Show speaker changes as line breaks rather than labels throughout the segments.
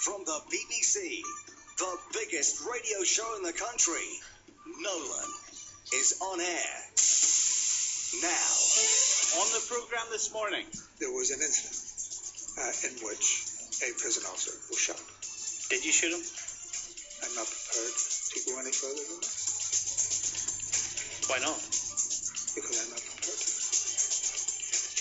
From the BBC, the biggest radio show in the country, Nolan is on air now.
On the programme this morning,
there was an incident in which a prison officer was shot.
Did you shoot him?
I'm not prepared to go any further than that.
Why not?
Because I'm not prepared to.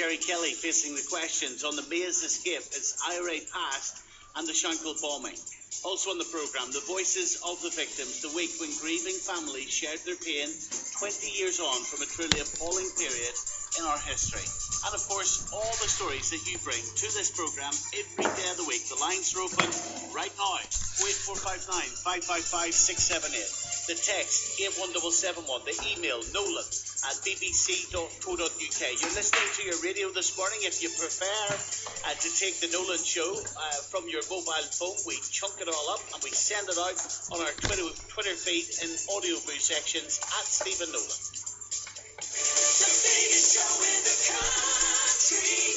Gerry Kelly facing the questions on the Maze escape as IRA passed and the Shankill bombing. Also on the programme, the voices of the victims, the week when grieving families shared their pain 20 years on from a truly appalling period in our history. And of course, all the stories that you bring to this programme every day of the week. The lines are open right now. 08459 555 678. The text 81771. The email nolan@bbc.co.uk. You're listening to your radio this morning. If you prefer to take the Nolan show from your mobile phone, we chunk it all up and we send it out on our Twitter feed in audio view sections at Stephen Nolan.
The biggest show in the country.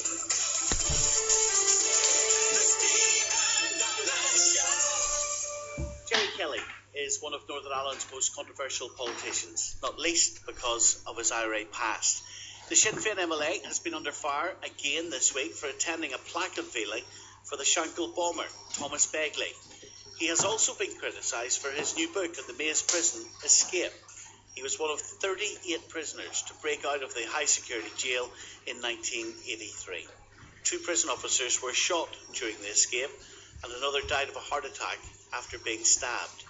The Stephen Nolan Show.
Gerry Kelly is one of Northern Ireland's most controversial politicians, not least because of his IRA past. The Sinn Féin MLA has been under fire again this week for attending a plaque unveiling for the Shankill bomber, Thomas Begley. He has also been criticised for his new book at the Maze prison, Escape. He was one of 38 prisoners to break out of the high-security jail in 1983. 2 prison officers were shot during the escape, and another died of a heart attack after being stabbed.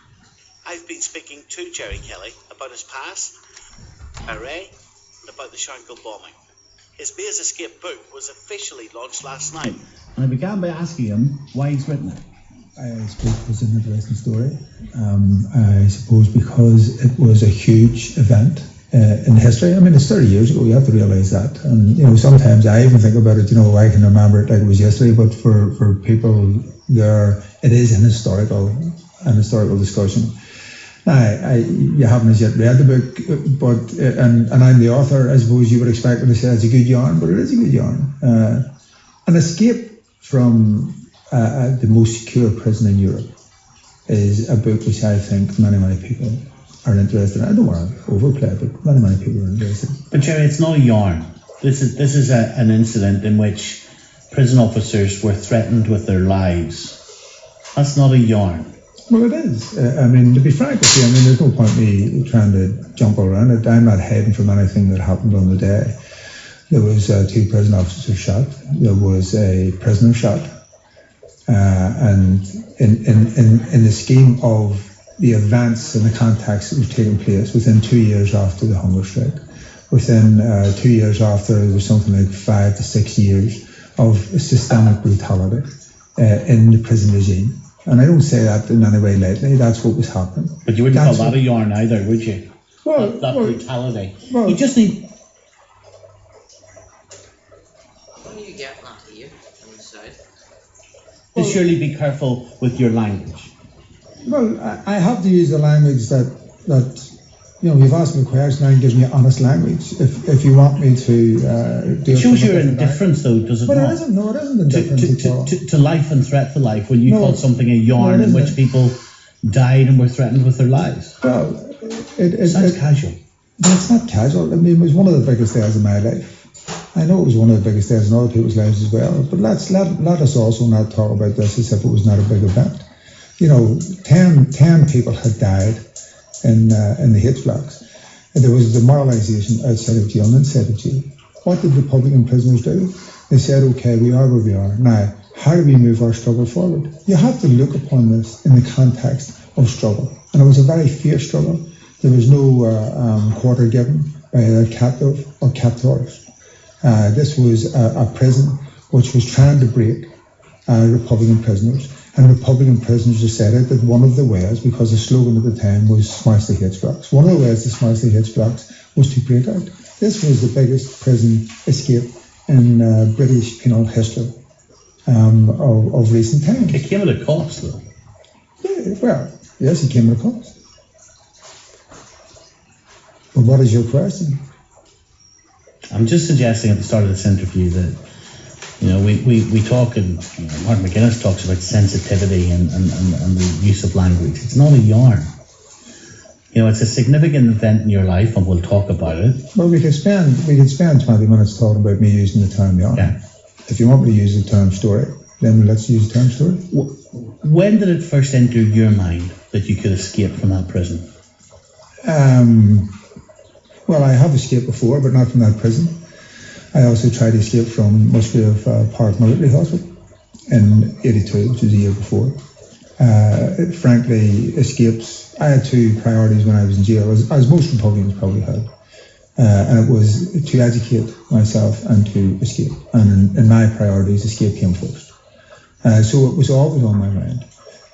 I've been speaking to Gerry Kelly about his past, IRA, and about the Shankill bombing. His Maze Escape book was officially launched last night.
And I began by asking him why he's written it.
I suppose it was an interesting story. I suppose because it was a huge event in history. I mean, it's 30 years ago, you have to realise that. And, sometimes I even think about it, I can remember it like it was yesterday, but for people there, it is an historical discussion. Now, you haven't as yet read the book, but and I'm the author. I suppose you would expect me to say it's a good yarn, but it is a good yarn. An escape from the most secure prison in Europe is a book which I think many people are interested in. I don't want to overplay it, but many people are interested.
But Gerry, it's not a yarn. This is an incident in which prison officers were threatened with their lives. That's not a yarn.
Well, it is. To be frank with you, there's no point me trying to jump around it. I'm not hiding from anything that happened on the day. There was 2 prison officers shot. There was a prisoner shot. And in the scheme of the events and the context that was taking place within 2 years after the hunger strike, within 2 years after, there was something like 5 to 6 years of systemic brutality in the prison regime. And I don't say that in any way lightly. That's what was happening.
But you wouldn't call that a yarn either, would you?
Well,
that brutality.
Well,
you just need.
What are you getting at here on the side?
Surely be careful with your language.
Well, I have to use the language that you've asked me a question and gives me honest language. If you want me to do it
shows your indifference, though, does it not?
But it isn't. No, it isn't indifference at all.
To life and threat to life, when you called something a yarn in which people died and were threatened with their lives.
Well,
it sounds casual.
But it's not casual. It was one of the biggest days of my life. I know it was one of the biggest days in other people's lives as well. But let us also not talk about this as if it was not a big event. 10 people had died in the hate flocks. And there was demoralisation outside of jail and inside of jail. What did Republican prisoners do? They said, okay, we are where we are. Now, how do we move our struggle forward? You have to look upon this in the context of struggle. And it was a very fierce struggle. There was no quarter given by either captive or captors. This was a prison which was trying to break Republican prisoners. And Republican prisoners decided that one of the ways, because the slogan at the time was smash the hate flocks, one of the ways to smash the hate flocks was to break out. This was the biggest prison escape in British penal history of recent times.
It came at a cost, though.
Yeah, well, yes, it came at a cost. But what is your question?
I'm just suggesting at the start of this interview that, we talk, and Martin McGuinness talks about sensitivity and the use of language. It's not a yarn. It's a significant event in your life, and we'll talk about it.
Well, we could spend 20 minutes talking about me using the term yarn.
Yeah.
If you want me to use the term story, then let's use the term story.
When did it first enter your mind that you could escape from that prison?
Well, I have escaped before, but not from that prison. I also tried to escape from Musgrave Park Military Hospital in '82, which was a year before. Frankly, escapes. I had two priorities when I was in jail, as most Republicans probably had. And it was to educate myself and to escape. And in my priorities, escape came first. So it was always on my mind.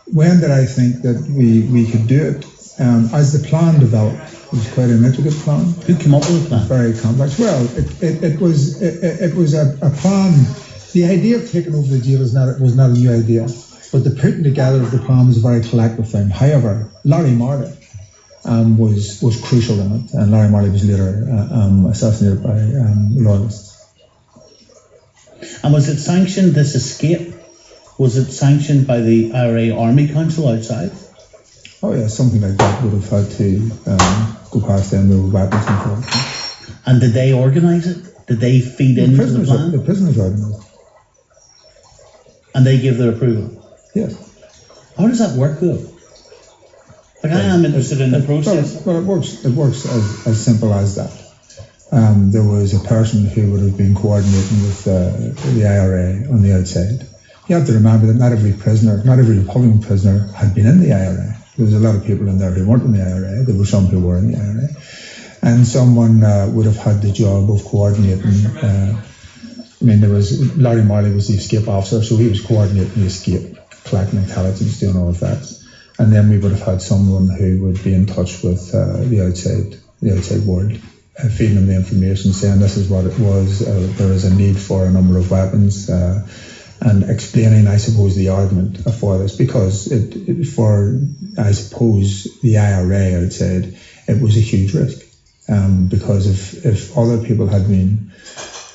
When did I think that we could do it? As the plan developed, it was quite an intricate plan.
Who came up with the plan?
Very complex. Well, it was a plan. The idea of taking over the jail was not a new idea, but the putting together of the plan was a very collective thing. However, Larry Marley was crucial in it, and Larry Marley was later assassinated by loyalists.
And was it sanctioned, this escape? Was it sanctioned by the IRA Army Council outside?
Oh yeah, something like that would have had to go past them with weapons and stuff.
And did they organise it? Did they feed into the plan?
The prisoners organised it.
And they give their approval?
Yes.
How does that work though? Like, I am interested in the process.
Well, it works as simple as that. There was a person who would have been coordinating with the IRA on the outside. You have to remember that not every Republican prisoner had been in the IRA. There was a lot of people in there who weren't in the IRA. There were some who were in the IRA. And someone would have had the job of coordinating. Larry Marley was the escape officer, so he was coordinating the escape, collecting intelligence, doing all of that. And then we would have had someone who would be in touch with the outside world, feeding them the information, saying this is what it was, there is a need for a number of weapons, and explaining, I suppose, the argument for this, because I suppose, the IRA outside, it was a huge risk, because if other people had been,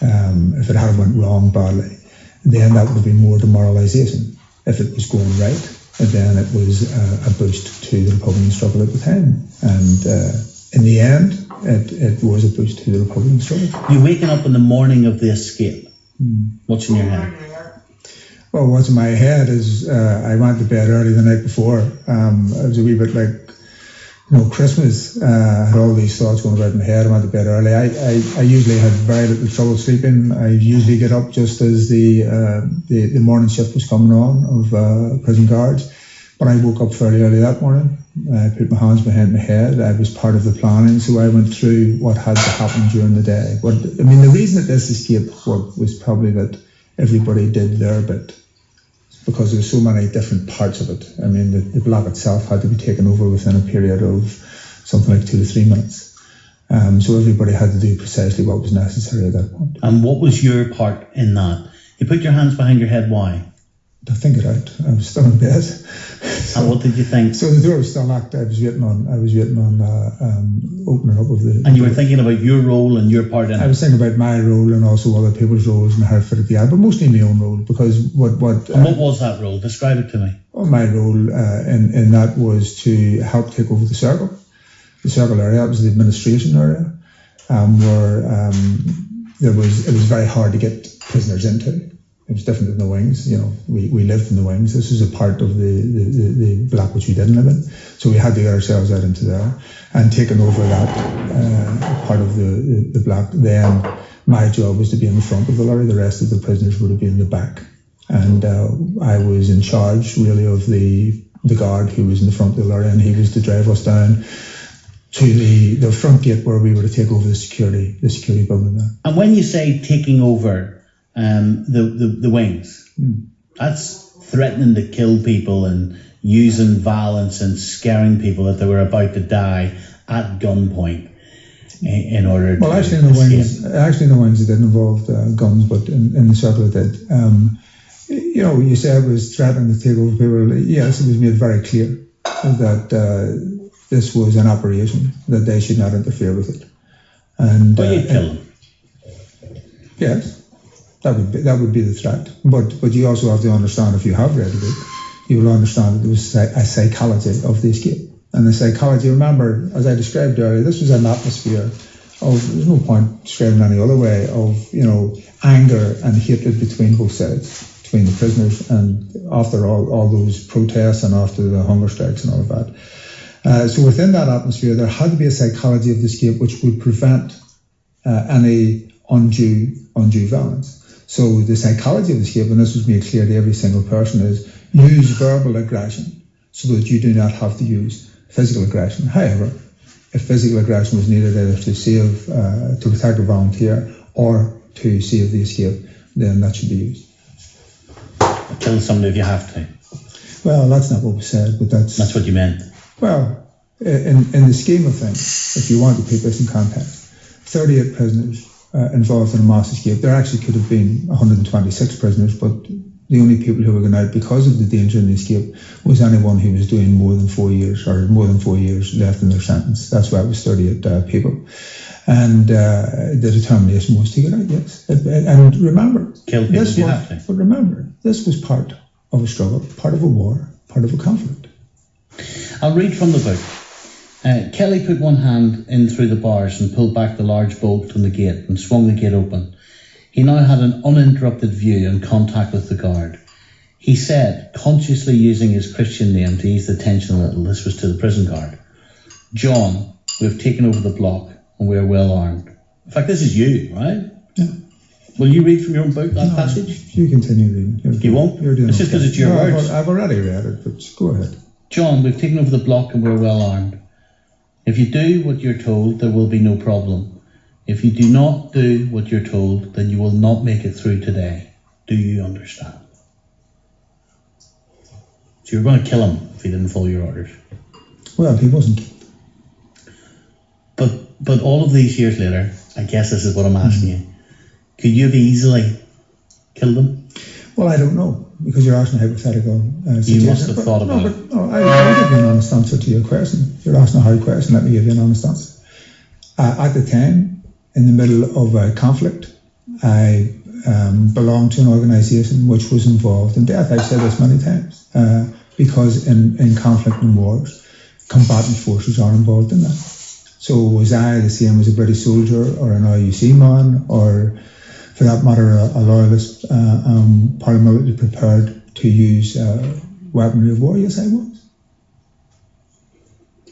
if it had went wrong badly, then that would have been more demoralisation. If it was going right, then it was a boost to the Republican struggle at the time. And in the end, it was a boost to the Republican struggle.
You're waking up in the morning of the escape. What's in your head?
Well, what's in my head is I went to bed early the night before. It was a wee bit like, Christmas. I had all these thoughts going about in my head. I went to bed early. I usually had very little trouble sleeping. I usually get up just as the morning shift was coming on of prison guards. But I woke up fairly early that morning. I put my hands behind my head. I was part of the planning, so I went through what had to happen during the day. But the reason that this escape worked was probably that everybody did their bit, because there were so many different parts of it. The block itself had to be taken over within a period of something like 2 to 3 minutes. So everybody had to do precisely what was necessary at that point.
And what was your part in that? You put your hands behind your head, why?
To think it out. I was still in bed.
And what did you think?
So the door was still locked. I was waiting on opening up of the.
And you were thinking about your role and your part in it.
I was thinking about my role and also other people's roles and how it fitted together, but mostly my own role, because what
was that role? Describe it to me.
Well, my role in that was to help take over the circle area. It was the administration area, where it was very hard to get prisoners into. It was different in the wings. We lived in the wings. This was a part of the block which we didn't live in. So we had to get ourselves out into there and taking over that part of the block. Then my job was to be in the front of the lorry. The rest of the prisoners would have been in the back. And I was in charge really of the guard who was in the front of the lorry, and he was to drive us down to the front gate where we were to take over the security building there.
And when you say taking over the wings, that's threatening to kill people and using violence and scaring people that they were about to die at gunpoint in order to
actually in the wings it didn't involve guns, but in the circle it did. You said it was threatening to take over people. Yes, it was made very clear that this was an operation, that they should not interfere with it. And
you'd kill them.
Yes. That would be the threat. But you also have to understand, if you have read the book, you will understand that there was a psychology of the escape. And the psychology, remember, as I described earlier, this was an atmosphere of, there's no point describing any other way, of, anger and hatred between both sides, between the prisoners, and after all those protests and after the hunger strikes and all of that. So within that atmosphere, there had to be a psychology of the escape which would prevent any undue violence. So the psychology of the escape, and this was made clear to every single person, is use verbal aggression so that you do not have to use physical aggression. However, if physical aggression was needed either to protect a volunteer or to save the escape, then that should be used.
Kill somebody if you have to.
Well, that's not what was said, but that's
what you meant.
Well, in the scheme of things, if you want to put this in context, 38 prisoners involved in a mass escape. There actually could have been 126 prisoners, but the only people who were going out because of the danger in the escape was anyone who was doing more than 4 years, or more than 4 years left in their sentence. That's why it was 38 people. And the determination was to get out, yes. And remember, this was part of a struggle, part of a war, part of a conflict.
I'll read from the book. Kelly put one hand in through the bars and pulled back the large bolt on the gate and swung the gate open. He now had an uninterrupted view and contact with the guard. He said, consciously using his Christian name to ease the tension a little, this was to the prison guard, "John, we've taken over the block and we are well armed." In fact, this is you, right?
Yeah.
Will you read from your own book, that passage?
You continue reading.
You won't? It's just because it's your words.
I've already read it, but go ahead.
"John, we've taken over the block and we're well armed. If you do what you're told, there will be no problem. If you do not do what you're told, then you will not make it through today. Do you understand?" So you were going to kill him if he didn't follow your orders.
Well, he wasn't killed.
But all of these years later, I guess this is what I'm asking you. Could you have easily killed him?
Well, I don't know, because you're asking a hypothetical situation.
You must have thought about it.
I'll give you an honest answer to your question. You're asking a hard question, let me give you an honest answer. At the time, in the middle of a conflict, I belonged to an organisation which was involved in death. I've said this many times, because in conflict and wars, combatant forces are involved in that. So was I the same as a British soldier or an IUC man, or for that matter a loyalist, paramilitary prepared to use weaponry of war? Yes, I was.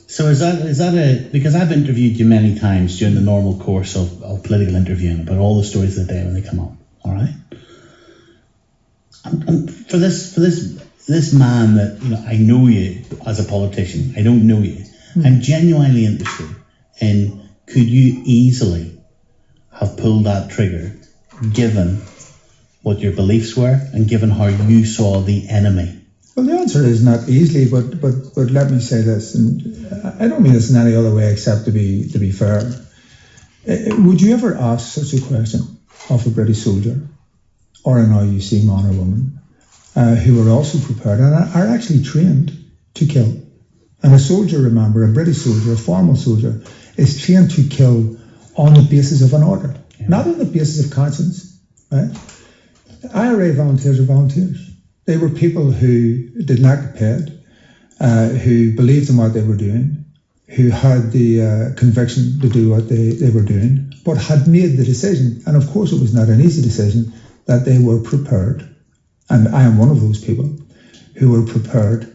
So is that because I've interviewed you many times during the normal course of political interviewing about all the stories of the day when they come up, all right? And for this man that, I know you as a politician, I don't know you. I'm genuinely interested in, could you easily have pulled that trigger given what your beliefs were and given how you saw the enemy?
Well, the answer is not easily, but let me say this, and I don't mean this in any other way except to be fair. Would you ever ask such a question of a British soldier or an IUC man or woman who are also prepared and are actually trained to kill? And a soldier, remember, a British soldier, a formal soldier, is trained to kill on the basis of an order, not on the basis of conscience, right? IRA volunteers are volunteers. They were people who did not get paid, who believed in what they were doing, who had the conviction to do what they were doing, but had made the decision, and of course it was not an easy decision, that they were prepared, and I am one of those people, who were prepared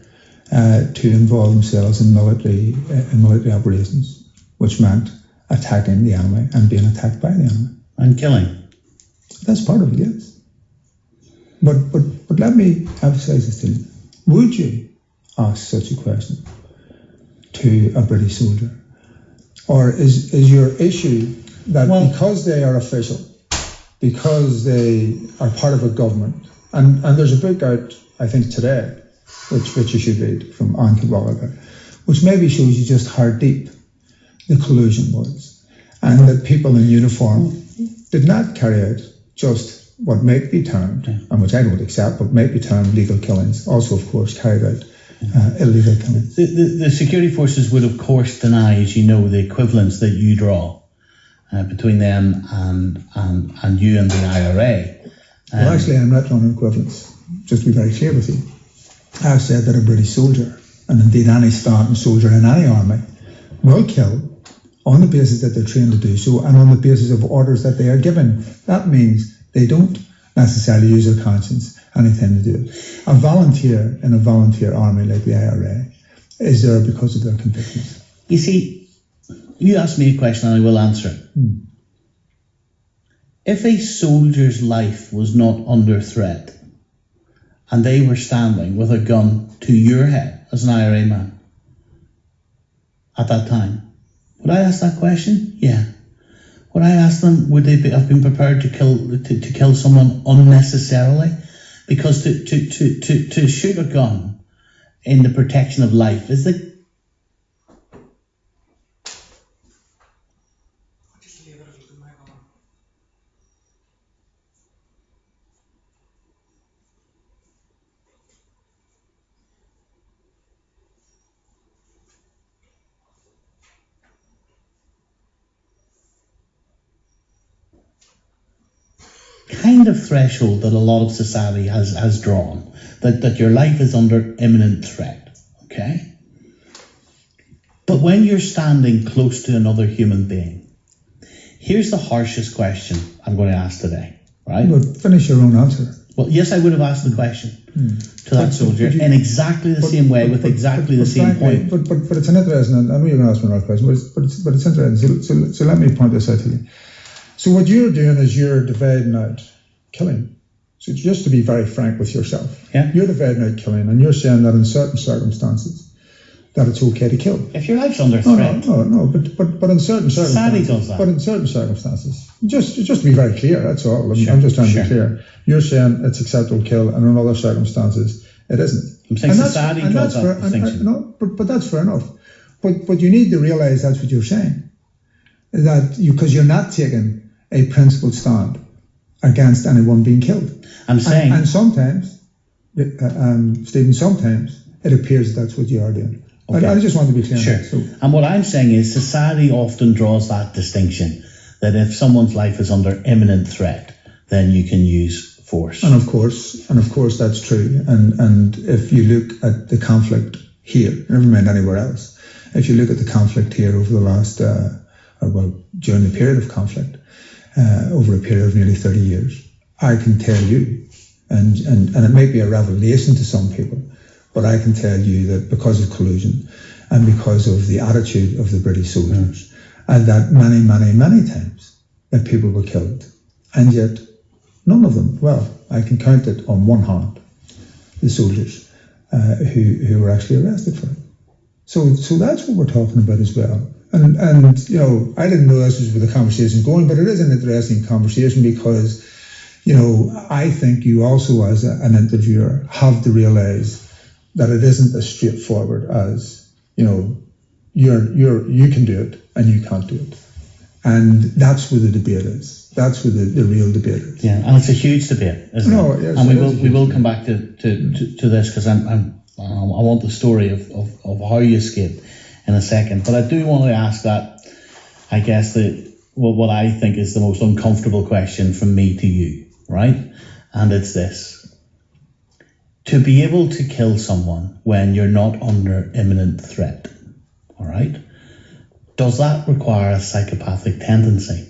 to involve themselves in military operations, which meant attacking the enemy and being attacked by the enemy.
And killing.
That's part of it, yes. But let me emphasise this to you. Would you ask such a question to a British soldier? Or is your issue that because they are official, because they are part of a government, and there's a book out, I think today, which you should read, from Anne Cadwallader, which maybe shows you just how deep the collusion was, and that people in uniform did not carry out just what might be termed, and which I don't accept, but might be termed legal killings, also of course carried out illegal killings.
The security forces would of course deny, as you know, the equivalence that you draw between them and you and the IRA.
Well, actually, I'm not drawing equivalence. Just to be very clear with you, I've said that a British soldier, and indeed any standing soldier in any army, will kill on the basis that they're trained to do so and on the basis of orders that they are given. That means they don't necessarily use their conscience anytime to do it. A volunteer in a volunteer army like the IRA is there because of their convictions.
You see, you asked me a question and I will answer it. If a soldier's life was not under threat and they were standing with a gun to your head as an IRA man at that time, would I ask that question? Yeah. Would I ask them, would they have been prepared to kill someone unnecessarily? Because to shoot a gun in the protection of life is the kind of threshold that a lot of society has drawn, that your life is under imminent threat, okay? But when you're standing close to another human being, here's the harshest question I'm going to ask today, right?
But finish your own answer.
Well, yes, I would have asked the question to that soldier in exactly the same way, with exactly the same point.
But it's an interesting, I know you're going to ask me another question, but it's interesting. So let me point this out to you. So what you're doing is you're dividing out killing. So just to be very frank with yourself, you're dividing out killing, and you're saying that in certain circumstances that it's okay to kill.
If your life's under threat.
No, but in certain circumstances.
Society does that.
But in certain circumstances, just to be very clear, that's all. I'm just trying to be clear. You're saying it's acceptable to kill, and in other circumstances it isn't.
I'm saying society draws that distinction.
No, but that's fair enough. But you need to realise that's what you're saying. That because you're not taking a principled stand against anyone being killed.
I'm saying,
and sometimes, Stephen, sometimes it appears that's what you are doing. Okay. I just want to be clear.
Sure. So. And what I'm saying is, society often draws that distinction that if someone's life is under imminent threat, then you can use force.
And of course, that's true. And if you look at the conflict here, never mind anywhere else, if you look at the conflict here over the last, during the period of conflict, over a period of nearly 30 years, I can tell you, and it may be a revelation to some people, but I can tell you that because of collusion and because of the attitude of the British soldiers, and that many times that people were killed, and yet none of them, well, I can count it on one hand, the soldiers who were actually arrested for it. So that's what we're talking about as well. And you know, I didn't know this was where the conversation going, but it is an interesting conversation because, you know, I think you also as an interviewer have to realise that it isn't as straightforward as, you know, you can do it and you can't do it. And that's where the debate is. That's where the real debate is.
Yeah, and it's a huge debate, isn't it?
Yes,
and we will come back to this because I want the story of how you escaped in a second. But I do want to ask that, I guess, what I think is the most uncomfortable question from me to you, right? And it's this. To be able to kill someone when you're not under imminent threat, all right? Does that require a psychopathic tendency?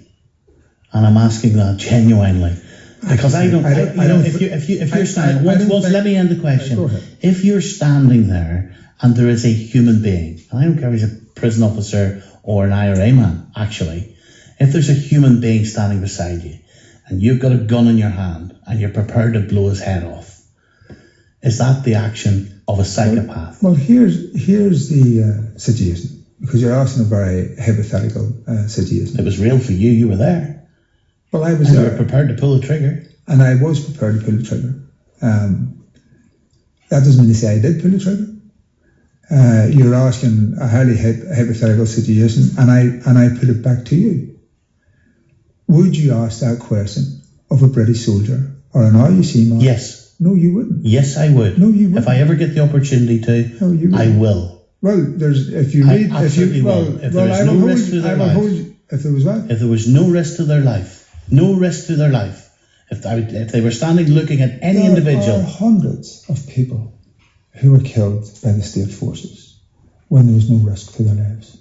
And I'm asking that genuinely. Because let me end the question.
Go ahead.
If you're standing there and there is a human being, and I don't care if he's a prison officer or an IRA man, actually, if there's a human being standing beside you and you've got a gun in your hand and you're prepared to blow his head off, is that the action of a psychopath?
Well, here's the situation, because you're asking a very hypothetical situation.
It was real for you. You were there.
Well, I was
and
there.
You were prepared to pull the trigger.
And I was prepared to pull the trigger. That doesn't mean to say I did pull the trigger. You're asking a highly hypothetical situation, and I put it back to you. Would you ask that question of a British soldier or an RUC man?
Yes.
No, you wouldn't.
Yes, I would.
No, you wouldn't.
If I ever get the opportunity to,
no, you wouldn't.
I will.
Well, if there was no risk to their life,
if there was no risk to their life, If they were standing looking at any
there
individual.
are hundreds of people who were killed by the state forces when there was no risk to their lives.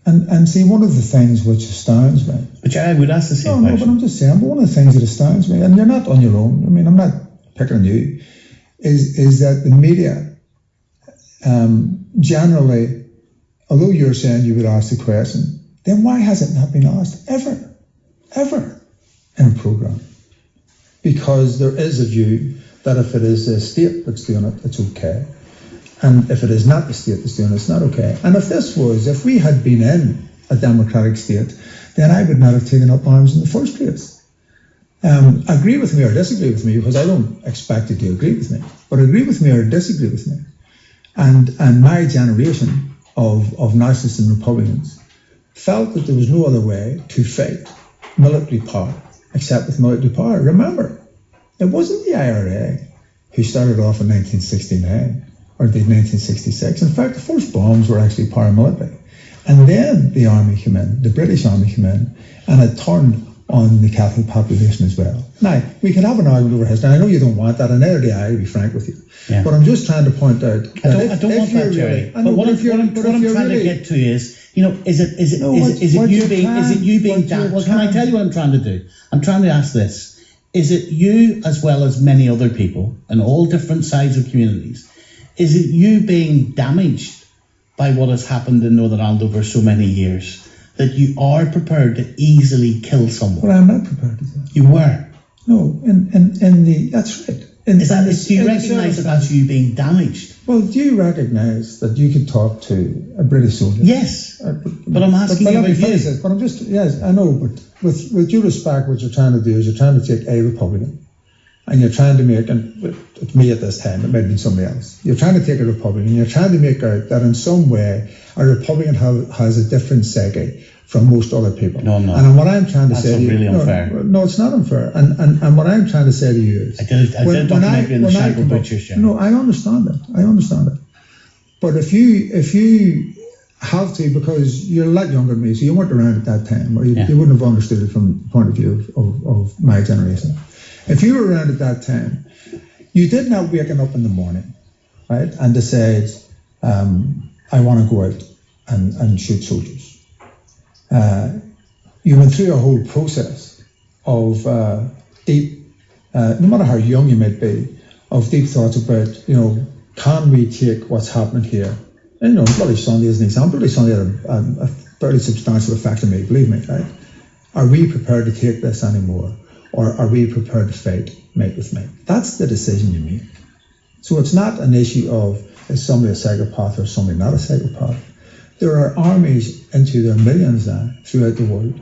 And see, one of the things which astounds me.
But I would ask the same question.
No, but I'm just saying, but one of the things that astounds me, and you're not on your own, I mean, I'm not picking on you, is that the media generally, although you're saying you would ask the question, then why has it not been asked ever in a programme? Because there is a view that if it is the state that's doing it, it's okay. And if it is not the state that's doing it, it's not okay. And if we had been in a democratic state, then I would not have taken up arms in the first place. Agree with me or disagree with me, because I don't expect you to agree with me, but agree with me or disagree with me. And my generation of nationalists and Republicans felt that there was no other way to fight military power except with military power. Remember, it wasn't the IRA who started off in 1969 or indeed 1966. In fact, the first bombs were actually paramilitary. And then the army came in, the British army came in, and it turned on the Catholic population as well. Now, we can have an argument over history. I know you don't want that, and neither do I, to be frank with you.
Yeah.
But I'm just trying to point out that
I don't want that, Gerry. But what I'm trying to get to is, is it you being damaged? Well, can I tell you what I'm trying to do? I'm trying to ask this. Is it you, as well as many other people in all different sides of communities, is it you being damaged by what has happened in Northern Ireland over so many years, that you are prepared to easily kill someone?
Well, I'm not prepared to do that.
You were?
No, that's right.
Do you recognise that that's you being damaged?
Well, do you recognise that you could talk to a British soldier?
Yes, but I'm asking you about you.
But I'm just, yes, I know, but with due respect, what you're trying to do is you're trying to take a Republican, and you're trying to make, and it's me at this time, it might have been somebody else, you're trying to take a Republican, and you're trying to make out that in some way a Republican has a different psyche from most other people.
No, I'm not.
And what I'm trying to
That's
say to you,
really unfair.
No, it's not unfair. And what I'm trying to say to you is,
I did documentary in the Shangle Butchers, Gerry.
No, I understand that. But if you have to, because you're a lot younger than me, so you weren't around at that time, or you wouldn't have understood it from the point of view of my generation. If you were around at that time, you did not waking up in the morning, right, and decide, I want to go out and shoot soldiers. You went through a whole process of deep, no matter how young you might be, of deep thoughts about, can we take what's happening here? And Bloody Sunday is an example. Bloody Sunday had a fairly substantial effect on me, believe me, right? Are we prepared to take this anymore? Or are we prepared to fight mate with mate? That's the decision you make. So it's not an issue of, is somebody a psychopath or somebody not a psychopath? There are armies into their millions now throughout the world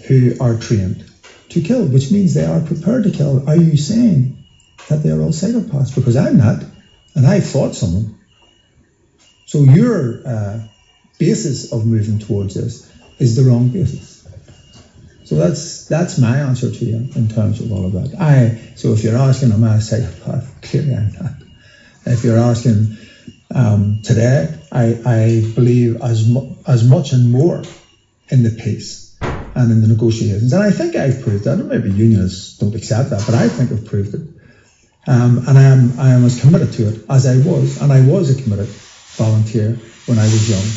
who are trained to kill, which means they are prepared to kill. Are you saying that they are all psychopaths? Because I'm not, and I fought someone. So your basis of moving towards this is the wrong basis. So that's my answer to you in terms of all of that. So if you're asking, am I a psychopath? Clearly I'm not. If you're asking today, I believe as much and more in the peace and in the negotiations. And I think I've proved that. Maybe unionists don't accept that, but I think I've proved it. And I am as committed to it as I was. And I was a committed volunteer when I was young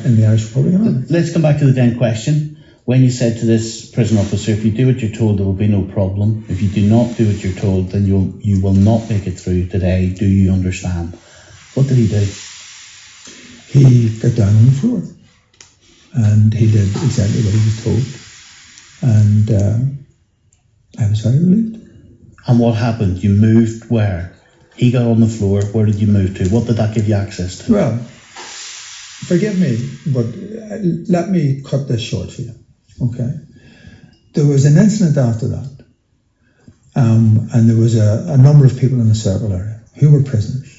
in the Irish Republican Army.
Let's come back to the then question. When you said to this prison officer, if you do what you're told, there will be no problem. If you do not do what you're told, then you will not make it through today. Do you understand? What did he do?
He got down on the floor and he did exactly what he was told. And I was very relieved.
And what happened? You moved where? He got on the floor. Where did you move to? What did that give you access to?
Well, forgive me, but let me cut this short for you. Okay. There was an incident after that, and there was a number of people in the circle area who were prisoners.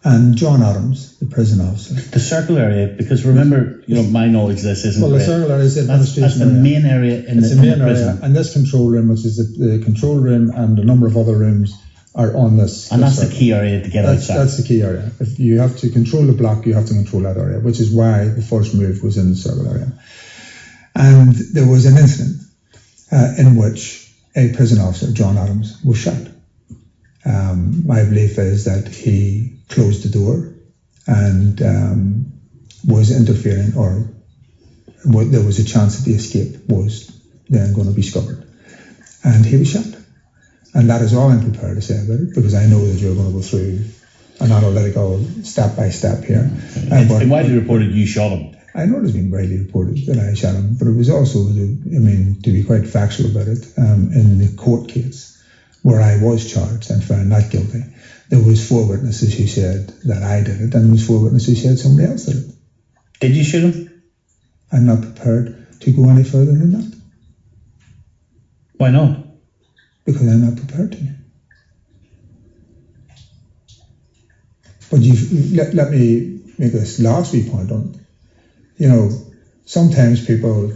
And John Adams, the prison officer.
The circle area, because remember, my knowledge of this isn't
well, the circle area is the administration
that's the
area.
main area in the
main
prison.
Area, and this control room, which is the control room, and a number of other rooms are on this.
And that's
circle.
the key area to get outside.
That's the key area. If you have to control the block, you have to control that area, which is why the first move was in the circle area. And there was an incident in which a prison officer, John Adams, was shot. My belief is that he closed the door and was interfering, or there was a chance that the escape was then going to be scuppered. And he was shot. And that is all I'm prepared to say about it, because I know that you're going to go through an analytical step by step here.
It's been widely reported you shot him.
I know it has been widely reported that I shot him, but it was also, to be quite factual about it, in the court case where I was charged and found not guilty, there was 4 witnesses who said that I did it, and there was 4 witnesses who said somebody else did it.
Did you shoot him?
I'm not prepared to go any further than that.
Why not?
Because I'm not prepared to. But let me make this last wee point on it. Sometimes people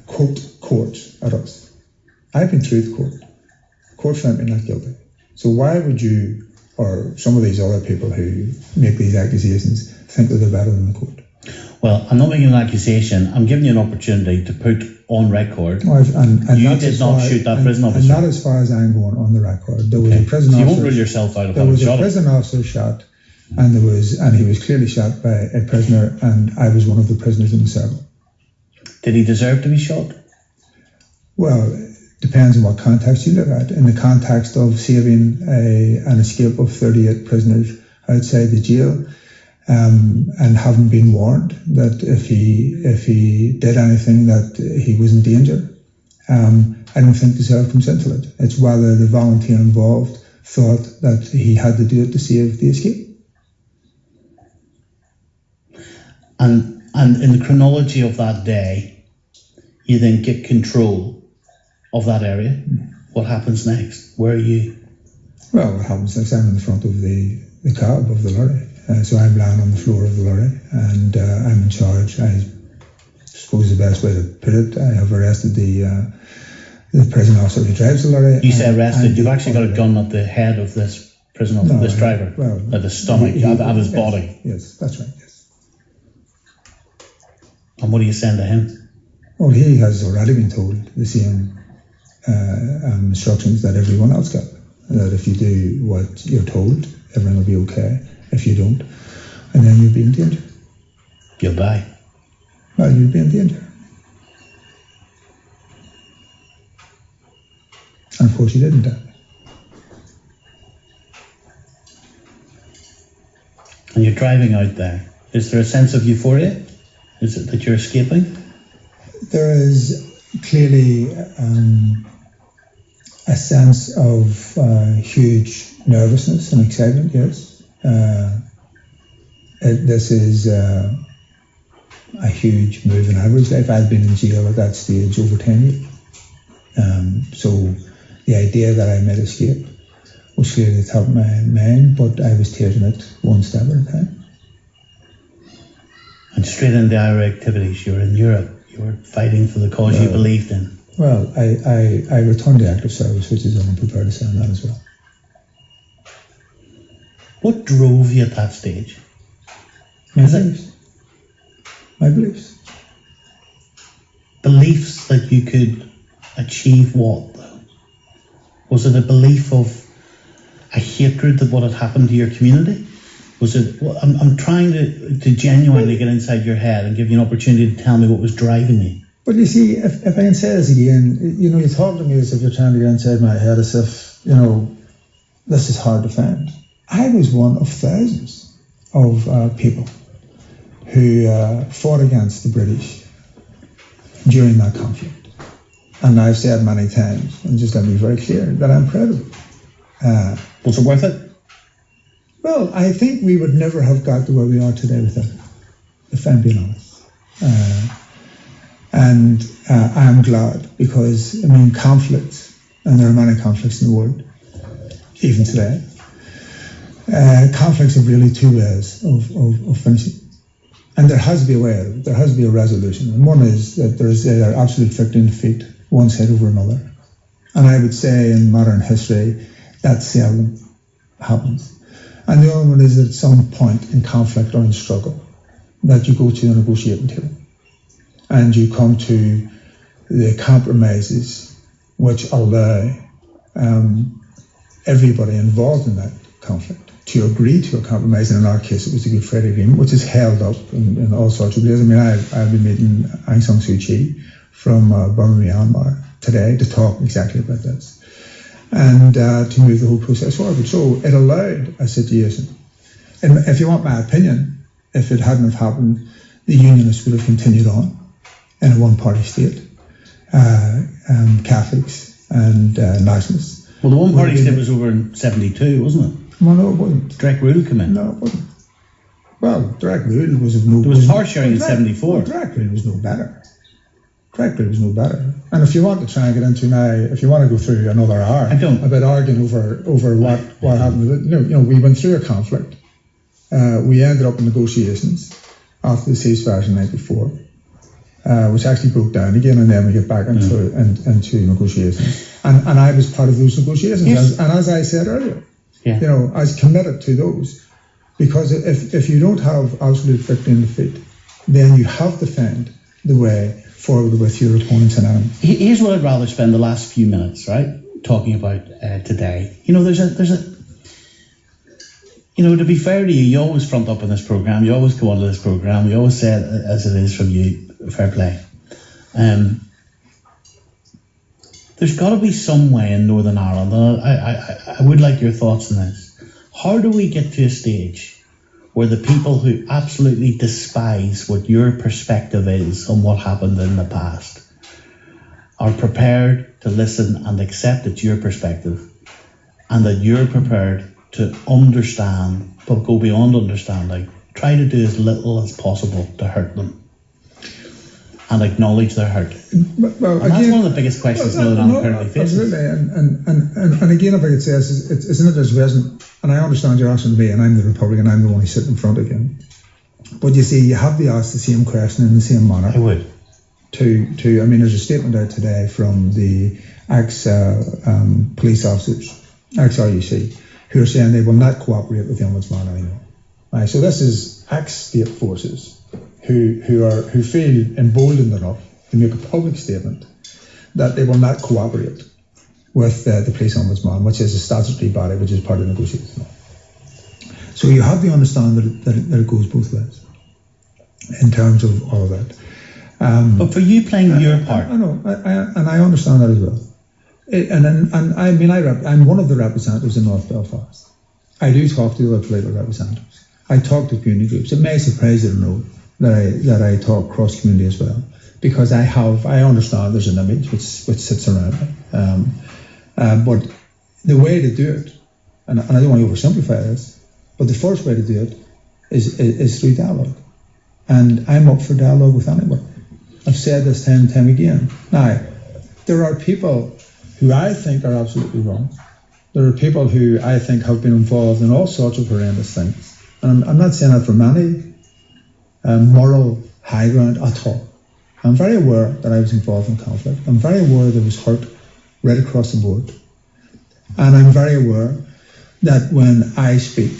quote courts at us. I've been through the court. Court found me not guilty. So why would you, or some of these other people who make these accusations, think that they're better than the court?
Well, I'm not making an accusation. I'm giving you an opportunity to put on record you did not shoot that prison officer.
And not as far as I'm going on the record. There was a prison
officer. You
officer.
won't rule yourself out of
having shot him. There was a prison
shot
officer shot, and he was clearly shot by a prisoner, and I was one of the prisoners in the cell.
Did he deserve to be shot?
Well, depends on what context you look at. In the context of saving an escape of 38 prisoners outside the jail, and having been warned that if he did anything that he was in danger, I don't think deserve comes into it. It's whether the volunteer involved thought that he had to do it to save the escape.
And in the chronology of that day, you then get control of that area. What happens next? Where are you? Well,
what happens next? I'm in the front of the cab of the lorry. So I'm lying on the floor of the lorry, and I'm in charge. I suppose the best way to put it, I have arrested the prison officer who drives the lorry.
You say arrested, you've actually got a gun at the head of this prison officer, this driver, at the stomach, at his body.
Yes, that's right, yes.
And what are you saying to him?
Well, he has already been told the same instructions that everyone else got, that if you do what you're told, everything will be okay. If you don't, and then you'll be in danger.
You'll die.
Well, you'll be in danger. And of course you didn't die.
And you're driving out there. Is there a sense of euphoria? Is it that you're escaping?
There is clearly a sense of huge nervousness and excitement, yes. This is a huge move in average life. I've been in jail at that stage over 10 years. So the idea that I might escape was clearly at the top of my mind, but I was taking it one step at a time.
And straight into IRA activities, you were in Europe, you were fighting for the cause you believed in.
Well, I returned to active service, which is I'm prepared to say on that as well.
What drove you at that stage?
My beliefs. My beliefs.
Beliefs that you could achieve what, though? Was it a belief of a hatred of what had happened to your community? Was it? Well, I'm trying to genuinely get inside your head and give you an opportunity to tell me what was driving you.
But you see, if I can say this again, you talk to me as if you're trying to get inside my head, as if, this is hard to find. I was one of thousands of people who fought against the British during that conflict. And I've said many times, and just let me be very clear, that I'm proud of it.
Was it worth it?
Well, I think we would never have got to where we are today without it, if I'm being honest. And I'm glad, because, conflicts, and there are many conflicts in the world, even today, conflicts are really two ways of finishing. And there has to be a way out of it. There has to be a resolution. And one is that there is either absolute victory and defeat, one side over another. And I would say in modern history, that seldom happens. And the other one is at some point in conflict or in struggle that you go to the negotiating table and you come to the compromises which allow everybody involved in that conflict to agree to a compromise. And in our case, it was the Good Friday Agreement, which is held up in all sorts of ways. I mean, I'll be meeting Aung San Suu Kyi from Burma, Myanmar today to talk exactly about this and to move the whole process forward. So it allowed a situation. And if you want my opinion, if it hadn't have happened, the Unionists would have continued on in a one-party state. Catholics and nationalists.
Well, the one-party state was over in 72, wasn't it?
Well, no, it wasn't.
Direct rule came in.
No, it wasn't. Well, direct rule was of no.
There was power sharing in 74.
Well, direct rule was no better. Direct rule was no better. And if you want to try and get into now, if you want to go through another hour about arguing over what happened, we went through a conflict. We ended up in negotiations after the ceasefire in '94. Which actually broke down again, and then we get back into negotiations. And I was part of those negotiations.
Yes.
And as I said earlier,
yeah.
I was committed to those. Because if you don't have absolute victory and defeat, then you have to find the way forward with your opponents and enemies.
Here's what I'd rather spend the last few minutes, right, talking about today. There's a to be fair to you, you always front up in this programme, you always go onto this programme, you always say it as it is from you, fair play. There's got to be some way in Northern Ireland, and I would like your thoughts on this. How do we get to a stage where the people who absolutely despise what your perspective is on what happened in the past are prepared to listen and accept it's your perspective, and that you're prepared to understand, but go beyond understanding, try to do as little as possible to hurt them and acknowledge their hurt?
Well,
and that's one of the biggest questions Northern Ireland currently faces.
Absolutely, and again, if I could say this, isn't it as resonant, and I understand you're asking me, and I'm the Republican, I'm the one who's sitting in front of you. But you see, you have to ask the same question in the same manner.
I would.
I mean, there's a statement out today from the ex-police officers, ex-RUC, who are saying they will not cooperate with the Ombudsman anymore. Right, so this is ex-state forces who feel emboldened enough to make a public statement that they will not cooperate with the police ombudsman, which is a statutory body, which is part of the negotiations. So you have to understand that it goes both ways in terms of all of that.
But for you playing your part,
I know, and I understand that as well. I'm one of the representatives in North Belfast. I do talk to the other political representatives. I talk to community groups. It may surprise you to know that I talk cross community as well, because I understand there's an image which sits around me. But the way to do it, and I don't want to oversimplify this, but the first way to do it is through dialogue. And I'm up for dialogue with anybody. I've said this time and time again. Now, there are people who I think are absolutely wrong. There are people who I think have been involved in all sorts of horrendous things. And I'm not saying that from any moral high ground at all. I'm very aware that I was involved in conflict. I'm very aware there was hurt right across the board. And I'm very aware that when I speak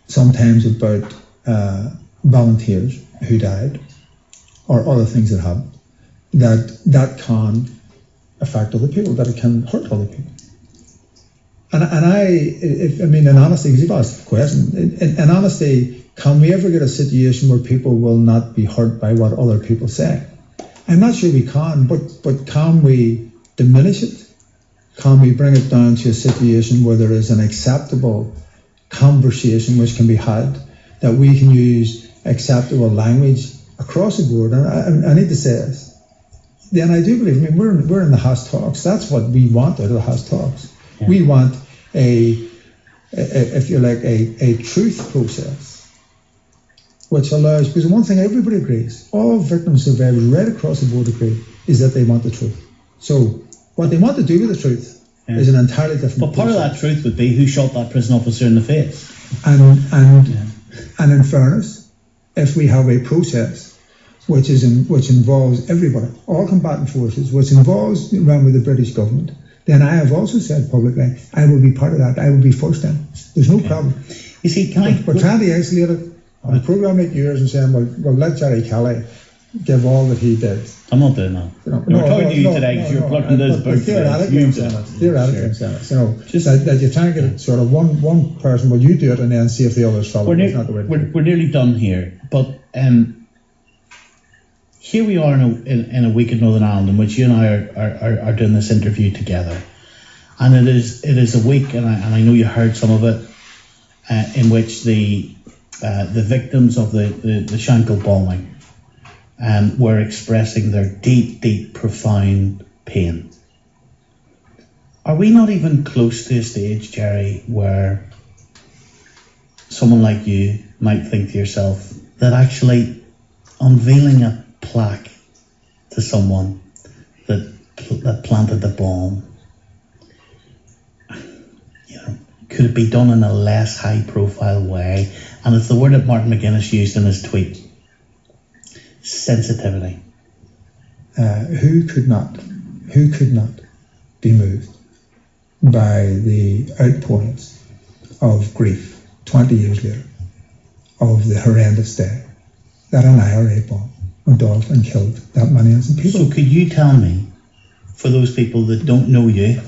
sometimes about volunteers who died or other things that happened, that can affect other people, that it can hurt other people. And in honesty, because you've asked the question, in honesty, can we ever get a situation where people will not be hurt by what other people say? I'm not sure we can, but can we diminish it? Can we bring it down to a situation where there is an acceptable conversation which can be had, that we can use acceptable language across the board? And I need to say this. Then I do believe, we're in the Haas talks. That's what we want out of the Haas talks. Yeah. We want if you like, a truth process, which allows, because one thing everybody agrees, all victims and survivors right across the board agree, is that they want the truth. So what they want to do with the truth is an entirely different
But part
process.
of that truth would be who shot that prison officer in the face.
And in fairness, if we have a process which involves everybody, all combatant forces, which involves remember the British government, then I have also said publicly, I will be part of that. I will be first in. There's no problem.
You see,
But trying to isolate it on a programme like yours and saying, well, let Gerry Kelly give all that he did.
I'm not doing that.
You know,
We're talking to you today because you're plugging this book today.
Theoretically, I'm saying it. You know, just that you try and get it sort of one person. Well, you do it and then see if the others follow.
We're nearly done here, but here we are in a week in Northern Ireland in which you and I are doing this interview together, and it is a week, and I know you heard some of it, in which the victims of the Shankill bombing were expressing their deep, profound pain. Are we not even close to a stage, Gerry, where someone like you might think to yourself that actually unveiling a plaque to someone that planted the bomb, could it be done in a less high-profile way? And it's the word that Martin McGuinness used in his tweet: sensitivity.
Who could not be moved by the outpourings of grief 20 years later of the horrendous day that an IRA bomb went off and killed that many innocent people?
So could you tell me, for those people that don't know you,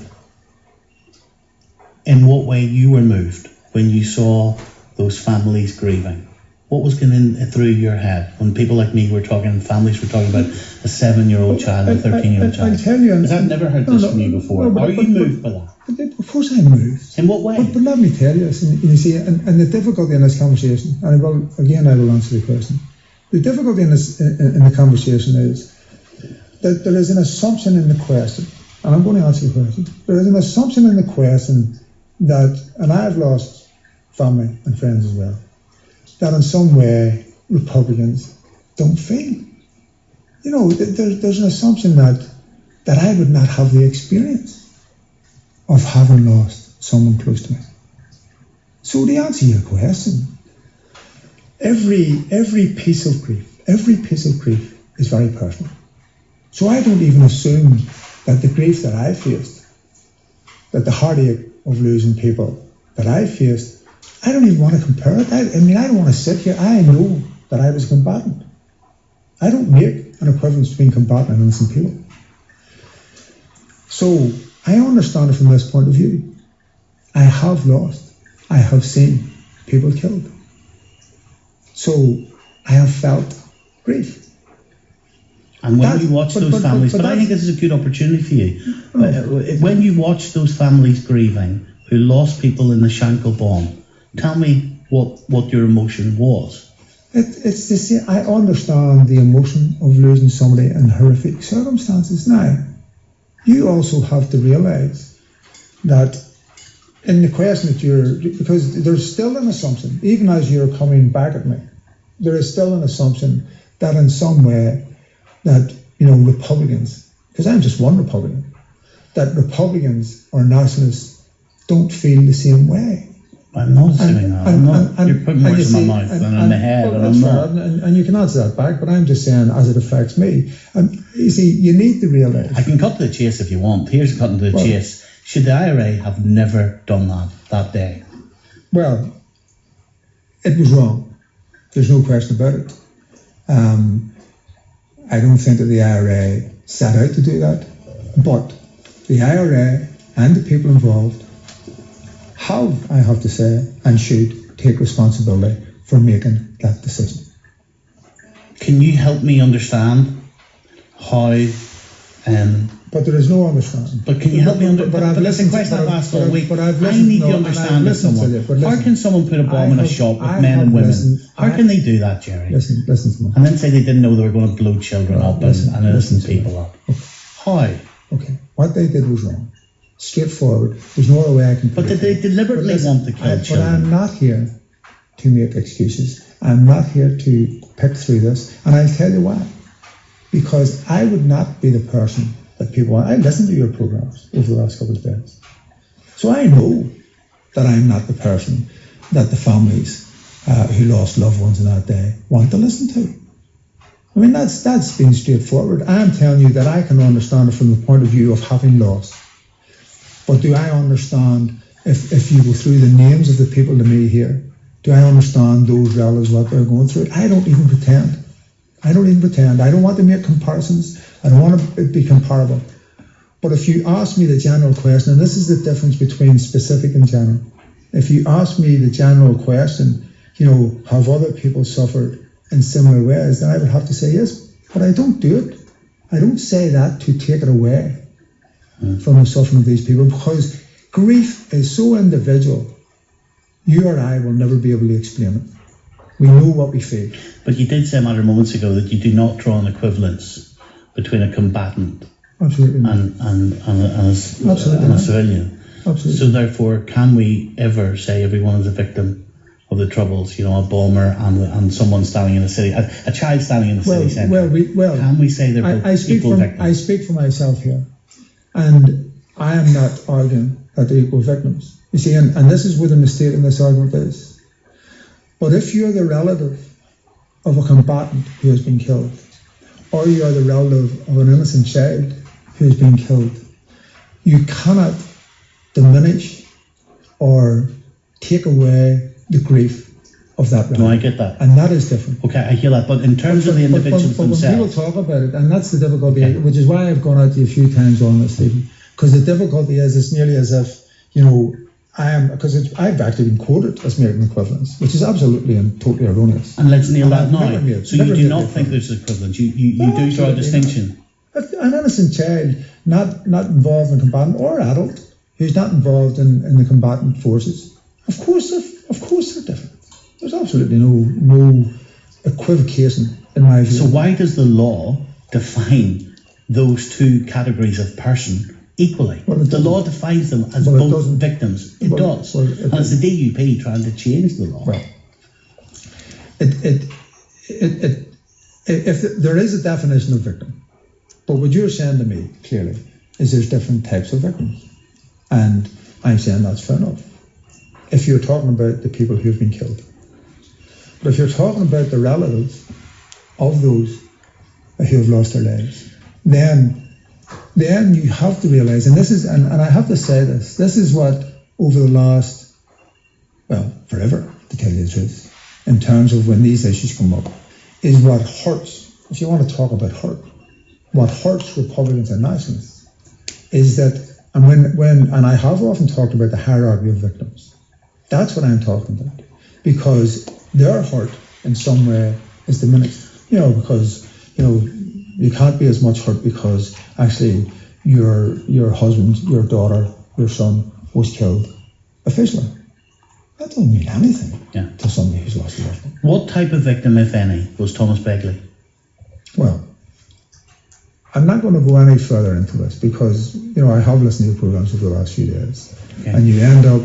in what way you were moved when you saw those families grieving? What was going through your head when people like me were talking, families were talking about a 7-year-old child, a 13-year-old child?
I tell you,
because I've never heard this from you before. Are you moved by that?
Of course I'm moved.
In what way?
But let me tell you this, and you see, and the difficulty in this conversation, and I will answer the question. The difficulty in the conversation is that there is an assumption in the question, and I'm going to answer the question. There is an assumption in the question that, and I've lost family and friends as well, that in some way Republicans don't feel. You know, there's an assumption that I would not have the experience of having lost someone close to me. So to answer your question, every piece of grief is very personal. So I don't even assume that the grief that I faced, that the heartache of losing people that I faced, I don't even want to compare it. I don't want to sit here. I know that I was a combatant. I don't make an equivalence between combatant and innocent people. So I understand it from this point of view. I have lost. I have seen people killed. So I have felt grief.
And when you watch those families, but I think this is a good opportunity for you. When you watch those families grieving who lost people in the Shankill bomb, tell me what your emotion was.
It's the same. I understand the emotion of losing somebody in horrific circumstances. Now, you also have to realise that in the question that because there's still an assumption, even as you're coming back at me, there is still an assumption that in some way that, Republicans, because I'm just one Republican, that Republicans or nationalists don't feel the same way.
I'm not saying that. You're putting words in my mouth and in my head, and I'm not.
And you can answer that back, but I'm just saying as it affects me. And you see, you need to realise.
I can cut to the chase if you want. Here's cutting to the chase. Should the IRA have never done that day?
Well, it was wrong. There's no question about it. I don't think that the IRA set out to do that, but the IRA and the people involved have, I have to say, and should take responsibility for making that decision.
Can you help me understand how?
But there is no understanding.
But can you help me understand? But listen, question I've asked all week. I need to understand as someone. How can someone put a bomb in a shop with men and women? How can they do that, Gerry?
Listen to me.
And then say they didn't know they were going to blow children up and innocent people up. How?
Okay, what they did was wrong. Straightforward. There's no other way I can put it.
But did they deliberately want to kill children?
But I'm not here to make excuses. I'm not here to pick through this. And I'll tell you why. Because I would not be the person that people want. I listened to your programs over the last couple of days. So I know that I'm not the person that the families who lost loved ones in that day want to listen to. I mean, that's being straightforward. I'm telling you that I can understand it from the point of view of having lost. But do I understand, if you go through the names of the people to me here, do I understand those relatives, what they're going through? I don't even pretend. I don't even pretend. I don't want to make comparisons. I don't want to be comparable. But if you ask me the general question, and this is the difference between specific and general. If you ask me the general question, have other people suffered in similar ways, then I would have to say yes. But I don't do it. I don't say that to take it away from the suffering of these people, because grief is so individual. You or I will never be able to explain it. We know what we feel.
But you did say a matter of moments ago that you do not draw an equivalence between a combatant
Absolutely
and a civilian.
Absolutely.
So therefore, can we ever say everyone is a victim of the Troubles? A bomber and someone standing in a city, a child standing in the city centre. Can we say they're both equal victims?
I speak for myself here, and I am not arguing that they're equal victims. You see, and this is where the mistake in this argument is. But if you're the relative of a combatant who has been killed, or you are the relative of an innocent child who has been killed, you cannot diminish or take away the grief of that relative.
No, I get that.
And that is different.
Okay, I hear that. But in terms of the individuals
but
themselves...
when people talk about it, and that's the difficulty, which is why I've gone out to you a few times on this, Stephen, because the difficulty is it's nearly as if, because I've actually been quoted as making equivalence, which is absolutely and totally erroneous.
And let's nail that now. So you do not think there's equivalence. You do draw a distinction.
An innocent child, not involved in combatant, or adult who's not involved in the combatant forces, of course they're different. There's absolutely no equivocation in my view.
So why does the law define those two categories of person equally?
Well,
the law defines them as both victims. It does.
And
it's the DUP trying to change the law.
Well, if there is a definition of victim, but what you're saying to me clearly is there's different types of victims, and I'm saying that's fair enough. If you're talking about the people who have been killed, but if you're talking about the relatives of those who have lost their lives, then you have to realise, and this is, and I have to say this is what over the last, forever, to tell you the truth, in terms of when these issues come up, is what hurts. If you want to talk about hurt, what hurts Republicans and nationalists is that, and I have often talked about the hierarchy of victims. That's what I'm talking about, because their hurt in some way is diminished. Because you can't be as much hurt because actually your husband, your daughter, your son was killed officially. That doesn't mean anything to somebody who's lost a loved one.
What type of victim, if any, was Thomas Begley?
Well, I'm not going to go any further into this because I have listened to your programs over the last few days, and you end up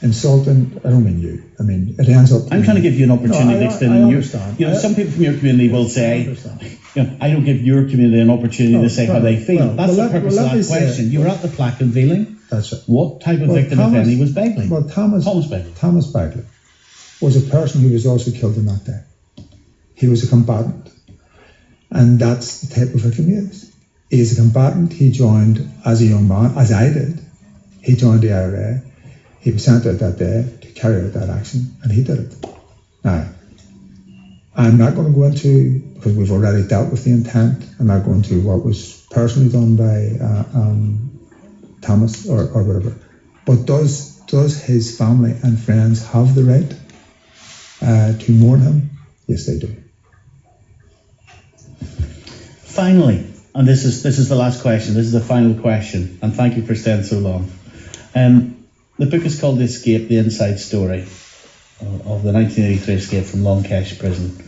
insulting. I don't mean you. I mean it ends up.
I'm trying to give you an opportunity to explain.
I understand.
Some people from your community will say, I don't give your community an opportunity to say how they feel. That's the purpose of that question. You were at the plaque unveiling.
That's it.
What type of victim, if any, was Begley?
Well, Thomas Begley. Thomas Begley was a person who was also killed on that day. He was a combatant, and that's the type of victim he is. He is a combatant. He joined as a young man, as I did. He joined the IRA. He was sent out that day to carry out that action, and he did it. Now, I'm not going to go into, because we've already dealt with the intent, I'm not going to what was personally done by Thomas or whatever. But does his family and friends have the right to mourn him? Yes, they do.
Finally, and this is the last question, this is the final question, and thank you for staying so long. The book is called The Escape, The Inside Story of the 1983 escape from Longkesh prison.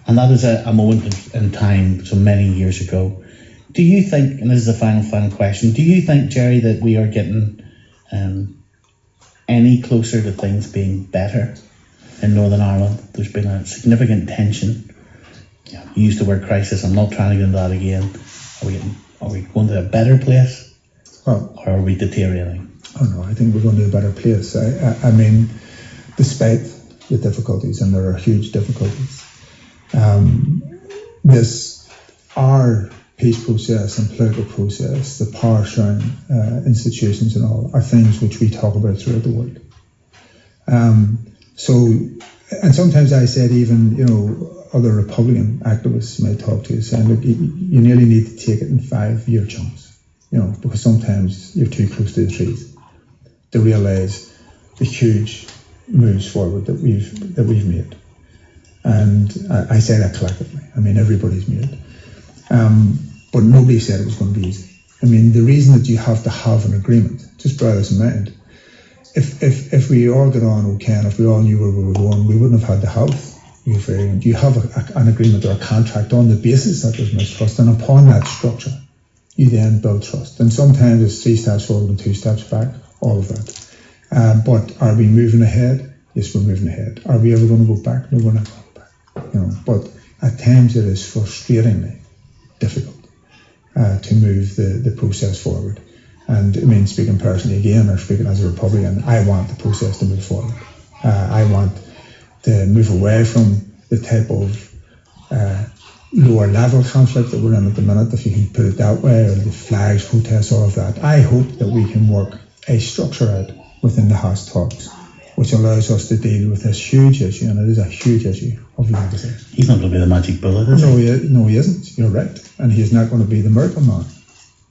And that is a moment in time, so many years ago. Do you think, and this is the final question, do you think, Gerry, that we are getting any closer to things being better in Northern Ireland? There's been a significant tension. You used the word crisis, I'm not trying to get into that again. Are we going to a better place? Or are we deteriorating?
Oh no, I think we're going to a better place. I mean, despite the difficulties, and there are huge difficulties, our peace process and political process, the power sharing institutions and all, are things which we talk about throughout the world. And sometimes I said even, other Republican activists may talk to you saying, look, you nearly need to take it in 5-year chunks, because sometimes you're too close to the trees to realise the huge moves forward that we've made. And I say that collectively. I mean, everybody's made it. But nobody said it was going to be easy. I mean, the reason that you have to have an agreement, just bear this in mind, if we all got on okay and if we all knew where we were going, we wouldn't have had the health. You have an agreement or a contract on the basis that there's mistrust, and upon that structure, you then build trust. And sometimes it's 3 steps forward and 2 steps back, all of that. But are we moving ahead? Yes, we're moving ahead. Are we ever going to go back? No, we're not going back. But at times it is frustratingly difficult to move the process forward. And I mean, speaking personally again, or speaking as a Republican, I want the process to move forward. I want to move away from the type of lower level conflict that we're in at the minute, if you can put it that way, or the flags, protests, all of that. I hope that we can work a structure out within the House talks, which allows us to deal with this huge issue, and it is a huge issue of legacy.
He's not going to be the magic bullet, is he?
No, he isn't. You're right. And he's not going to be the miracle man.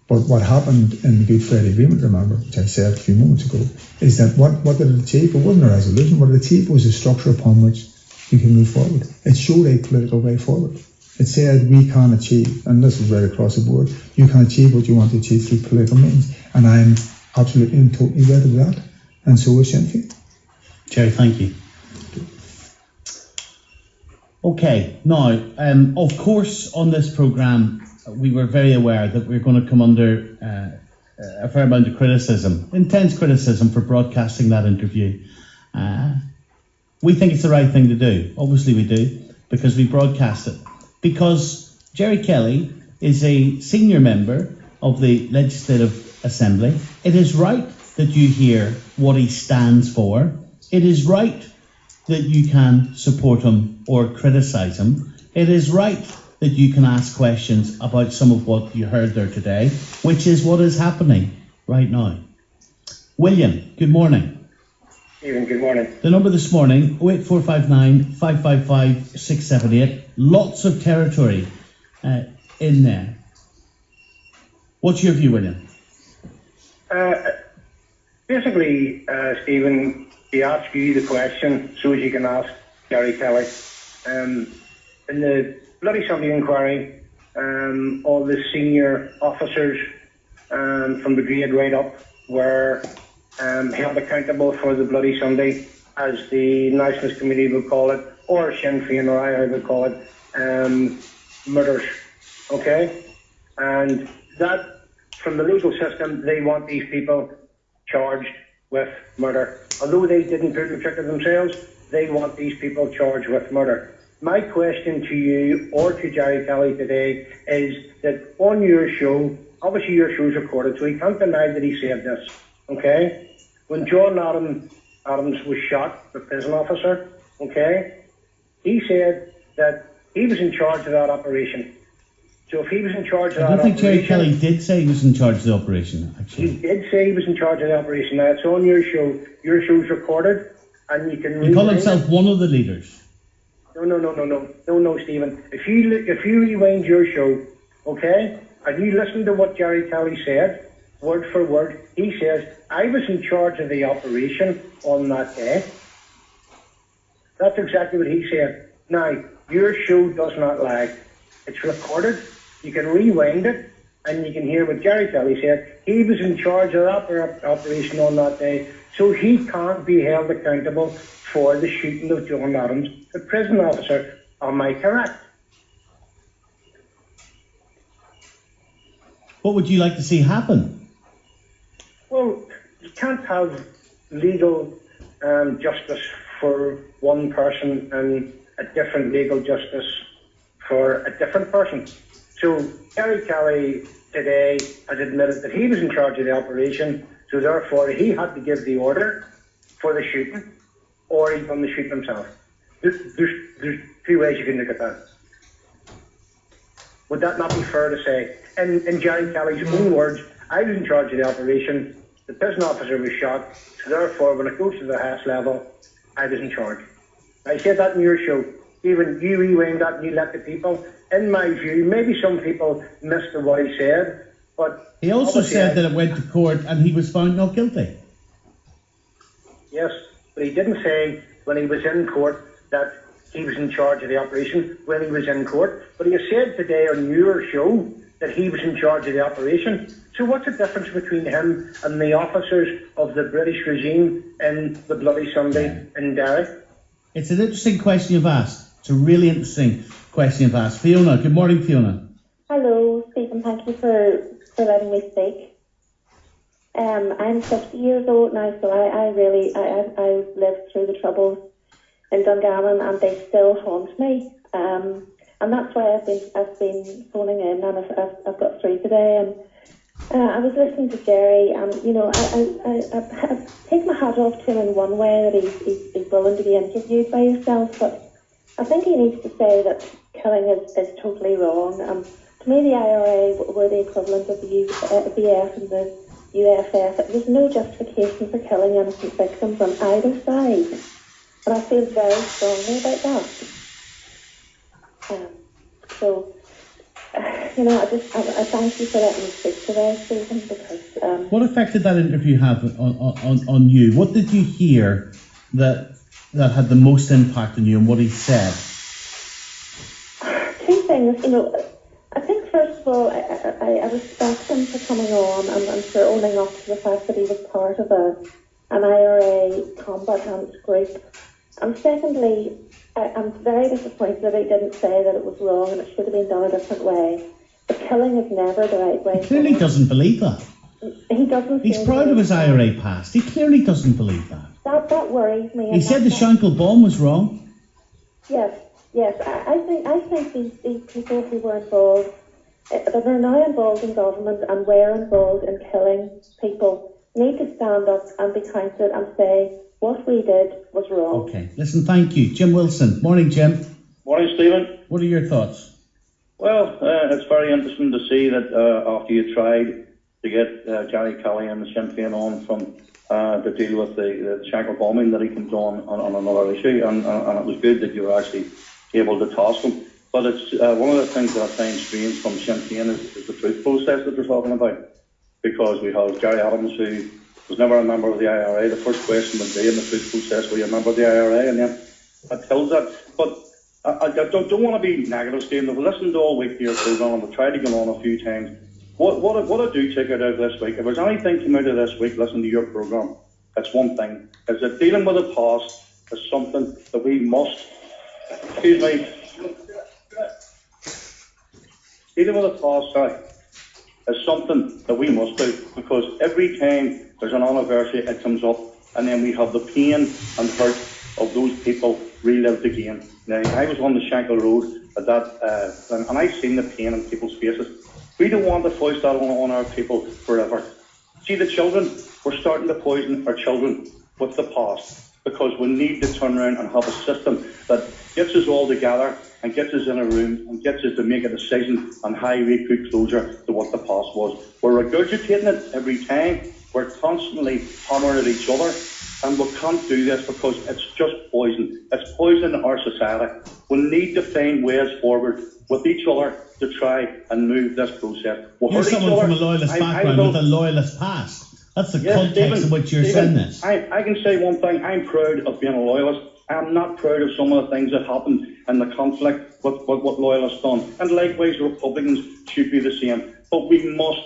But what happened in the Good Friday Agreement, remember, which I said a few moments ago, is that what did it achieve? It wasn't a resolution. What it achieved was a structure upon which we can move forward. It showed a political way forward. It said we can achieve, and this is right across the board, you can achieve what you want to achieve through political means. And I'm absolutely and totally wed to that. And so is Sinn Féin.
Gerry, thank you. Okay, now, of course, on this programme, we were very aware that we're going to come under a fair amount of criticism, intense criticism for broadcasting that interview. We think it's the right thing to do. Obviously we do, because we broadcast it. Because Gerry Kelly is a senior member of the Legislative Assembly. It is right that you hear what he stands for. It is right that you can support him or criticise him. It is right that you can ask questions about some of what you heard there today, which is what is happening right now. William, good morning.
Stephen, good morning.
The number this morning, 08459 555 678. Lots of territory in there. What's your view, William?
Basically, Stephen, he asked you the question so as you can ask Gerry Kelly. In the Bloody Sunday inquiry, all the senior officers from the grade right up were held accountable for the Bloody Sunday, as the Nationalist Committee would call it, or Sinn Féin, or I would call it, murders. Okay? And that, from the legal system, they want these people charged with murder. Although they didn't pull the trigger themselves, they want these people charged with murder. My question to you or to Gerry Kelly today is that on your show, obviously your show's recorded, so he can't deny that he said this, okay? When John Adams was shot, the prison officer, okay, he said that he was in charge of that operation. So if he was in charge of that operation... I don't think
Gerry Kelly did say he was in charge of the operation, actually.
He did say he was in charge of the operation. Now, it's on your show. Your show's recorded, and you can...
He called himself one of the leaders.
No, Stephen. If you rewind your show, okay, and you listen to what Gerry Kelly said, word for word, he says, I was in charge of the operation on that day. That's exactly what he said. Now, your show does not lie. It's recorded. You can rewind it, and you can hear what Gerry Kelly said. He was in charge of that operation on that day, so he can't be held accountable for the shooting of John Adams, the prison officer. Am I correct?
What would you like to see happen?
Well, you can't have legal justice for one person and a different legal justice for a different person. So Gerry Kelly today has admitted that he was in charge of the operation, so therefore he had to give the order for the shooting, or he done the shooting himself. There's two ways you can look at that. Would that not be fair to say? In Gerry Kelly's own words, I was in charge of the operation, the prison officer was shot, so therefore when it goes to the highest level, I was in charge. I said that in your show. even you rewind that and you let the people, in my view, maybe some people missed what he said, but
He also said that it went to court and he was found not guilty.
Yes, but he didn't say when he was in court that he was in charge of the operation when he was in court. But he said today on your show that he was in charge of the operation. So what's the difference between him and the officers of the British regime in the Bloody Sunday in Derry?
It's an interesting question you've asked. It's a really interesting question you've asked. Fiona, good morning, Fiona.
Hello, Stephen. Thank you for letting me speak. I'm 50 years old now, so I lived through the troubles in Dungannon, and they still haunt me. And that's why I've been phoning in, and I've got through today. And I was listening to Gerry, and I take my hat off to him in one way that he's willing to be interviewed by yourself, but I think he needs to say that killing is totally wrong. To me, the IRA were the equivalent of the BF and the UFF. There's no justification for killing innocent victims on either side, and I feel very strongly about that. I thank you for letting me speak today, Stephen, because...
What effect did that interview have on you? What did you hear that had the most impact on you and what he said?
Two things, I think first of all, I respect him for coming on and for owning up to the fact that he was part of an IRA combat ants group. And secondly, I'm very disappointed that he didn't say that it was wrong and it should have been done a different way. But killing is never the right way.
He clearly doesn't believe that.
He doesn't.
He's proud of his IRA past. He clearly doesn't believe that.
That worries me.
He said the Shankill bomb was wrong.
Yes. I think these people who were involved, that are now involved in government and were involved in killing people, need to stand up and be counted and say what we did was wrong.
Okay, listen, thank you. Jim Wilson. Morning, Jim.
Morning, Stephen.
What are your thoughts?
Well, it's very interesting to see that after you tried to get Gerry Kelly and the Sinn Féin on from to deal with the Shankill bombing, that he comes on another issue, and it was good that you were actually able to toss him. But it's one of the things that I find strange from Sinn Féin is the truth process that they're talking about. Because we have Gerry Adams, who was never a member of the IRA. The first question would be in the truth process, were you a member of the IRA? And then that tells that. But I don't want to be negative, Stephen. I've listened all week to your programme and I've tried to get on a few times. What I do take out of this week, if there's anything come out of this week, listen to your programme, it's one thing, is that dealing with the past is something that we must, dealing with the past, is something that we must do, because every time there's an anniversary, it comes up, and then we have the pain and hurt of those people relived again. Now, I was on the Shankill Road at that, and I've seen the pain in people's faces. We don't want to foist that on our people forever. See, the children, we're starting to poison our children with the past, because we need to turn around and have a system that gets us all together and gets us in a room and gets us to make a decision on how we put closure to what the past was. We're regurgitating it every time. We're constantly hammering at each other, and we can't do this because it's just poison. It's poison in our society. We need to find ways forward with each other to try and move this process.
You're someone from a loyalist background with a loyalist past. That's the context in which you're saying this.
I can say one thing. I'm proud of being a loyalist. I'm not proud of some of the things that happened in the conflict with what loyalists done. And likewise, Republicans should be the same. But we must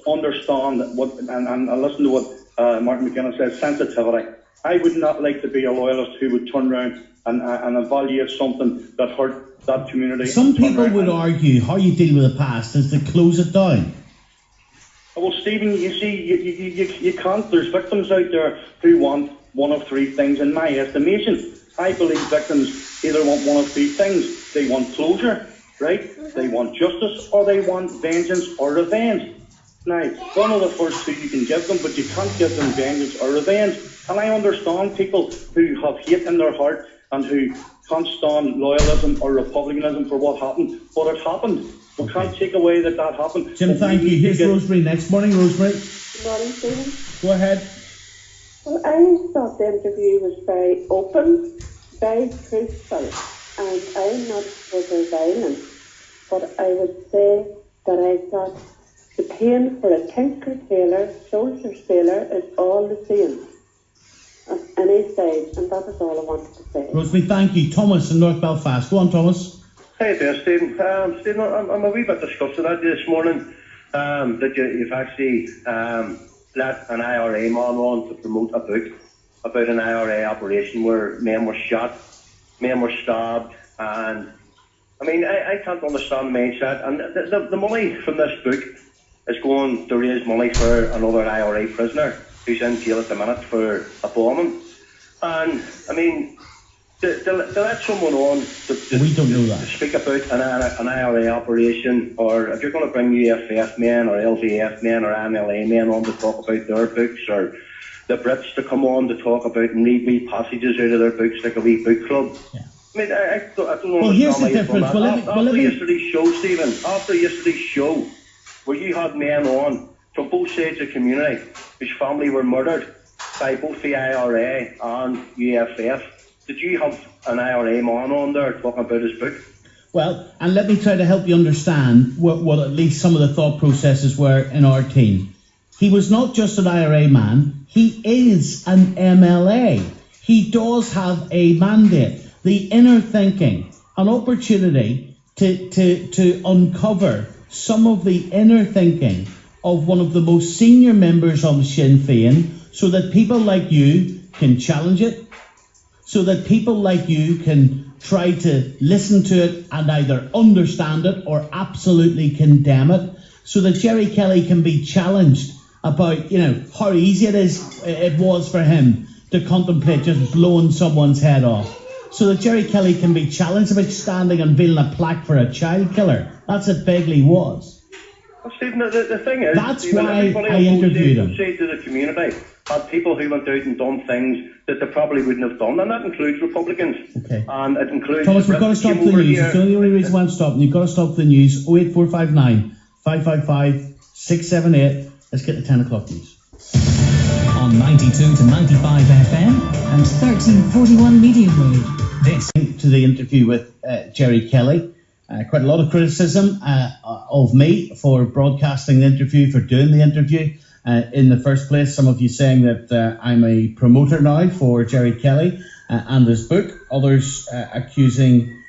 understand what, and listen to what Martin McGuinness says, sensitivity. I would not like to be a loyalist who would turn around and evaluate something that hurt that community.
Some people would argue how you deal with the past is to close it down.
Well, Stephen, you see, you can't. There's victims out there who want one of three things, in my estimation. I believe victims either want one of three things. They want closure, right? They want justice, or they want vengeance or revenge. Now, one of the first two you can give them, but you can't give them vengeance or revenge. And I understand people who have hate in their heart and who can't stand loyalism or republicanism for what happened, but it happened. We can't take away that happened.
Jim, thank you. Here's Rosemary next. Morning, Rosemary.
Good morning, Stephen.
Go ahead.
Well, I thought the interview was very open, very truthful. and I'm not for violence, but I would say that I thought the pain for a Tinker tailor, soldier sailor is all the same on any side, and that is all I wanted to say.
Rosemary, thank you. Thomas in North Belfast. Go on, Thomas.
Hey there, Stephen. Stephen, I'm a wee bit disgusted at you this morning that you've actually let an IRA man on to promote a book about an IRA operation where men were shot, men were stabbed, and I mean, I can't understand the mindset. And the money from this book is going to raise money for another IRA prisoner who's in jail at the minute for a bombing. And I mean, to let someone on
we don't know that.
to speak about an IRA operation, or if you're going to bring UFF men or LVF men or MLA men on to talk about their books, or the Brits to come on to talk about and read wee passages out of their books like a wee book club.
Yeah.
I mean, I don't know.
Well, here's the difference.
After yesterday's show, Stephen, after yesterday's show, where you had men on from both sides of the community whose family were murdered by both the IRA and UFF, did you have an IRA man on there talking about his book?
Well, and let me try to help you understand what at least some of the thought processes were in our team. He was not just an IRA man, he is an MLA. He does have a mandate. The inner thinking, an opportunity to uncover some of the inner thinking of one of the most senior members of Sinn Féin, so that people like you can challenge it, so that people like you can try to listen to it and either understand it or absolutely condemn it, so that Gerry Kelly can be challenged about, how easy it was for him to contemplate just blowing someone's head off. So that Gerry Kelly can be challenged about standing and building a plaque for a child killer. That's what Begley was.
Well, Stephen, the thing is,
that's
Stephen,
why I interviewed him.
Say to the community, had people who went out and done things that they probably wouldn't have done, and that includes Republicans.
Okay.
And it includes.
Thomas, we've got to stop the news. It's the only reason why I'm stopping. You've got to stop the news. 08459 555 678. Let's get the 10 o'clock news.
On 92 to 95 FM and 1341 Medium Wave. This
to the interview with Gerry Kelly. Quite a lot of criticism of me for broadcasting the interview, for doing the interview in the first place. Some of you saying that I'm a promoter now for Gerry Kelly and his book. Others accusing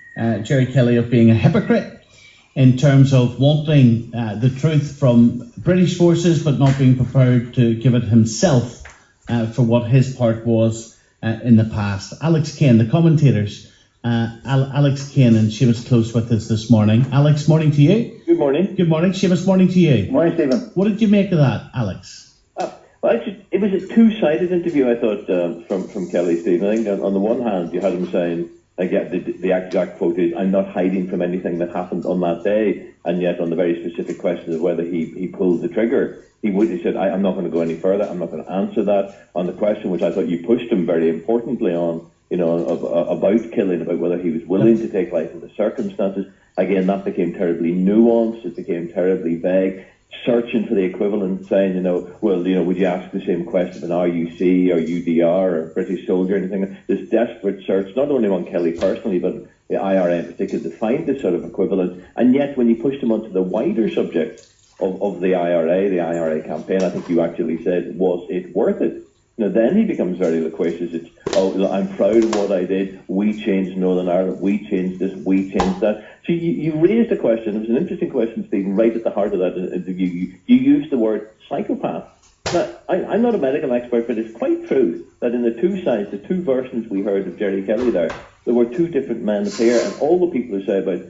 Gerry Kelly of being a hypocrite in terms of wanting the truth from British forces but not being prepared to give it himself for what his part was in the past. Alex Kane, the commentators, Alex Kane and Seamus Close with us this morning. Alex, morning to you.
Good morning.
Good morning. Seamus, morning to you.
Morning, Stephen.
What did you make of that, Alex?
Well, it was a two-sided interview, I thought, from Kelly, Stephen. I think on the one hand, you had him saying, the exact quote is, "I'm not hiding from anything that happened on that day," and yet on the very specific question of whether he pulled the trigger, he said, "I'm not going to go any further. I'm not going to answer that." On the question, which I thought you pushed him very importantly on, about killing, about whether he was willing to take life in the circumstances, again, that became terribly nuanced. It became terribly vague. Searching for the equivalent, saying, would you ask the same question of an RUC or UDR or British soldier or anything? This desperate search, not only on Kelly personally, but the IRA in particular, to find this sort of equivalent. And yet, when you pushed him onto the wider subject of the IRA campaign, I think you actually said, was it worth it? Now, then he becomes very loquacious. It's, I'm proud of what I did. We changed Northern Ireland. We changed this. We changed that. So you raised a question. It was an interesting question, Stephen, right at the heart of that interview. You used the word psychopath. Now, I'm not a medical expert, but it's quite true that in the two sides, the two versions we heard of Gerry Kelly there were two different men appear, and all the people who say about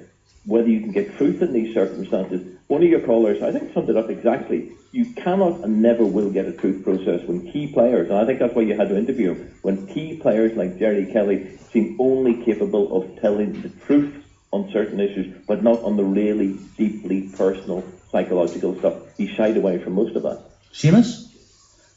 whether you can get truth in these circumstances. One of your callers, I think, summed it up exactly. You cannot and never will get a truth process when key players, and I think that's why you had to interview him, when key players like Gerry Kelly seem only capable of telling the truth on certain issues, but not on the really deeply personal, psychological stuff. He shied away from most of that.
Seamus?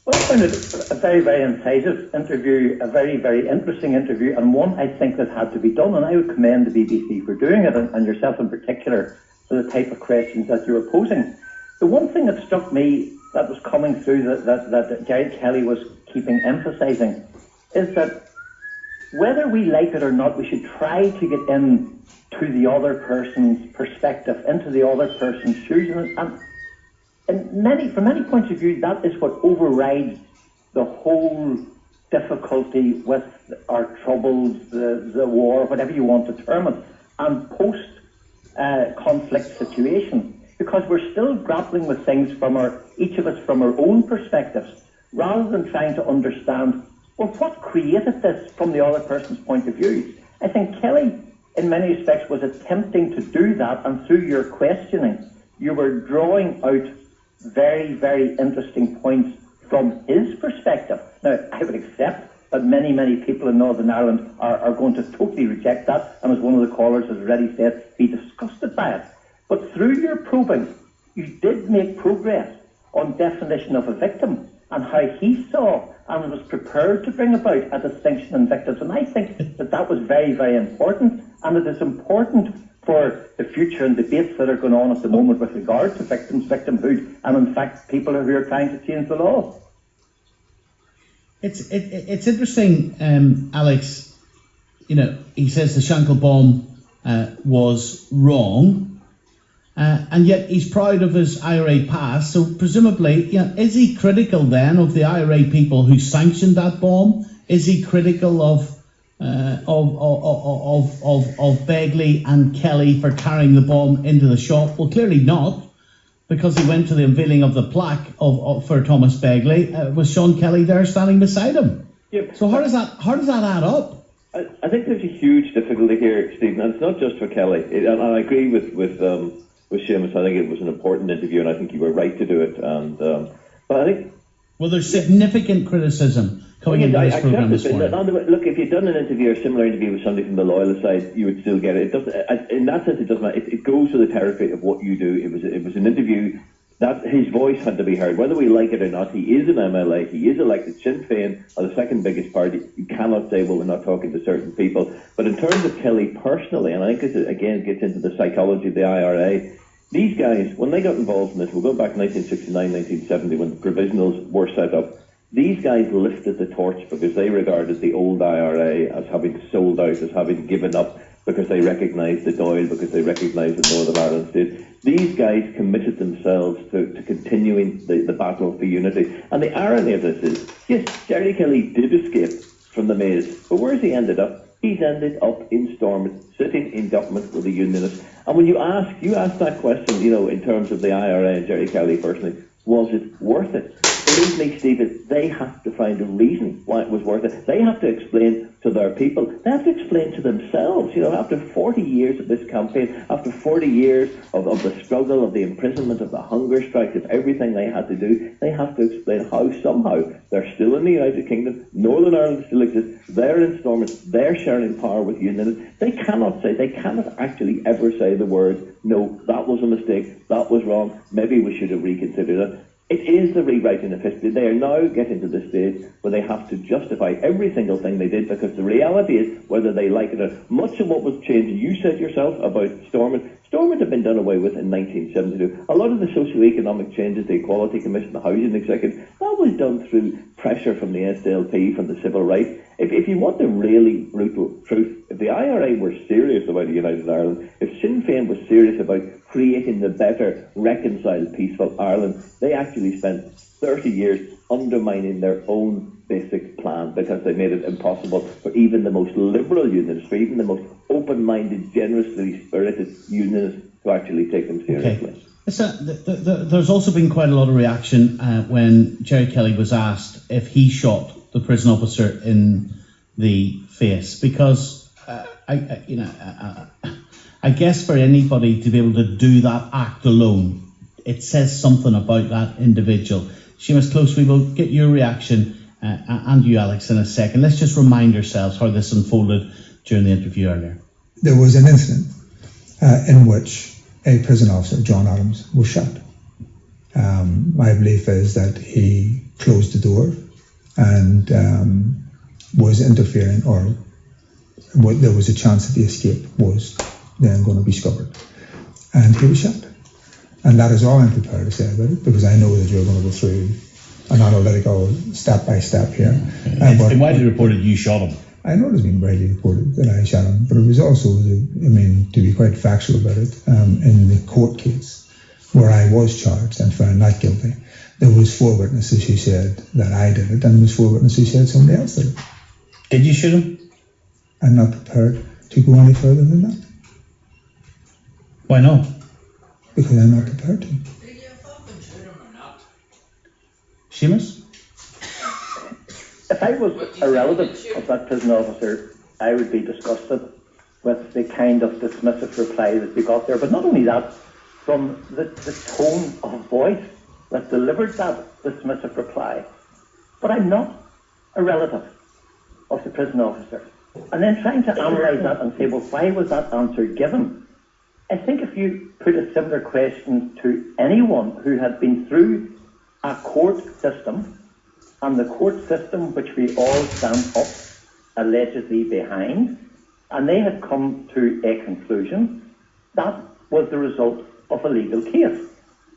Well, I found it a very, very incisive interview, a very, very interesting interview, and one I think that had to be done, and I would commend the BBC for doing it, and yourself in particular, for the type of questions that you were posing. The one thing that struck me that was coming through that Gerry Kelly was keeping emphasising is that whether we like it or not, we should try to get in to the other person's perspective, into the other person's shoes. And from many points of view, that is what overrides the whole difficulty with our troubles, the war, whatever you want to term it, and post-conflict situation. Because we're still grappling with things each of us from our own perspectives, rather than trying to understand, well, what created this from the other person's point of view. I think Kelly, in many respects, was attempting to do that, and through your questioning, you were drawing out very, very interesting points from his perspective. Now, I would accept that many, many people in Northern Ireland are going to totally reject that, and as one of the callers has already said, be disgusted by it. But through your probing, you did make progress on definition of a victim and how he saw and was prepared to bring about a distinction in victims. And I think that was very, very important, and it is important for the future and debates that are going on at the moment with regard to victims, victimhood, and in fact people who are trying to change the law.
It's interesting, Alex. You know, he says the Shankill bomb was wrong. And yet he's proud of his IRA past, so presumably, is he critical then of the IRA people who sanctioned that bomb? Is he critical of Begley and Kelly for carrying the bomb into the shop? Well, clearly not, because he went to the unveiling of the plaque for Thomas Begley with Sean Kelly there standing beside him. Yep. So how does that add up?
I think there's a huge difficulty here, Stephen, and it's not just for Kelly. And I agree with Seamus. I think it was an important interview, and I think you were right to do it. And but I think
there's significant criticism coming into this programme this morning.
Look, if you'd done an interview, a similar interview with somebody from the loyalist side, you would still get it. It doesn't. In that sense, it doesn't matter. It goes to the territory of what you do. It was an interview that his voice had to be heard, whether we like it or not. He is an MLA. He is elected. Sinn Féin are the second biggest party. You cannot say, well, we're not talking to certain people. But in terms of Kelly personally, and I think this again gets into the psychology of the IRA. These guys, when they got involved in this, we'll go back to 1969, 1970, when the provisionals were set up. These guys lifted the torch because they regarded the old IRA as having sold out, as having given up, because they recognised the Dáil, because they recognised the Northern Ireland state. These guys committed themselves to continuing the battle for unity. And the irony of this is, yes, Gerry Kelly did escape from the maze, but where's he ended up? He's ended up in Stormont, sitting in government with the unionists. And when you ask that question, in terms of the IRA and Gerry Kelly personally, was it worth it? Believe me, Stephen, they have to find a reason why it was worth it. They have to explain to their people. They have to explain to themselves. After 40 years of this campaign, after 40 years of the struggle, of the imprisonment, of the hunger strikes, of everything they had to do, they have to explain how somehow they're still in the United Kingdom, Northern Ireland still exists, they're in Stormont, they're sharing power with unionists. They cannot actually ever say the words, no, that was a mistake, that was wrong, maybe we should have reconsidered it. It is the rewriting of history. They are now getting to the stage where they have to justify every single thing they did, because the reality is, whether they like it or not, much of what was changed, you said yourself about Stormont had been done away with in 1972. A lot of the socio-economic changes, the Equality Commission, the Housing Executive, that was done through pressure from the SDLP, from the civil rights. If you want the really brutal truth, if the IRA were serious about a united Ireland, if Sinn Féin was serious about creating the better, reconciled, peaceful Ireland, they actually spent 30 years undermining their own basic plan, because they made it impossible for even the most liberal unionists, for even the most open-minded, generously spirited unionists to actually take them seriously.
Okay. There's also been quite a lot of reaction when Gerry Kelly was asked if he shot the prison officer in the face, because I guess for anybody to be able to do that act alone, it says something about that individual. Seamus Close, we will get your reaction and you, Alex, in a second. Let's just remind ourselves how this unfolded during the interview earlier.
There was an incident in which a prison officer, John Adams, was shot. My belief is that he closed the door and was interfering, or there was a chance that the escape was then going to be scuppered. And he was shot. And that is all I'm prepared to say about it, because I know that you're going to go through an analytical step by step here.
It's been widely reported you shot him.
I know it has been widely reported that I shot him, but it was also, to be quite factual about it, in the court case where I was charged and found not guilty, there was 4 witnesses who said that I did it, and there was 4 witnesses who said somebody else did it.
Did you shoot him?
I'm not prepared to go any further than that.
Why not?
Because I'm not prepared to.
Seamus?
If I was a relative of that prison officer, I would be disgusted with the kind of dismissive reply that we got there. But not only that, from the tone of voice that delivered that dismissive reply. But I'm not a relative of the prison officer. And then trying to analyse that and say, well, why was that answer given? I think if you put a similar question to anyone who had been through a court system, and the court system which we all stand up allegedly behind, and they had come to a conclusion, that was the result of a legal case.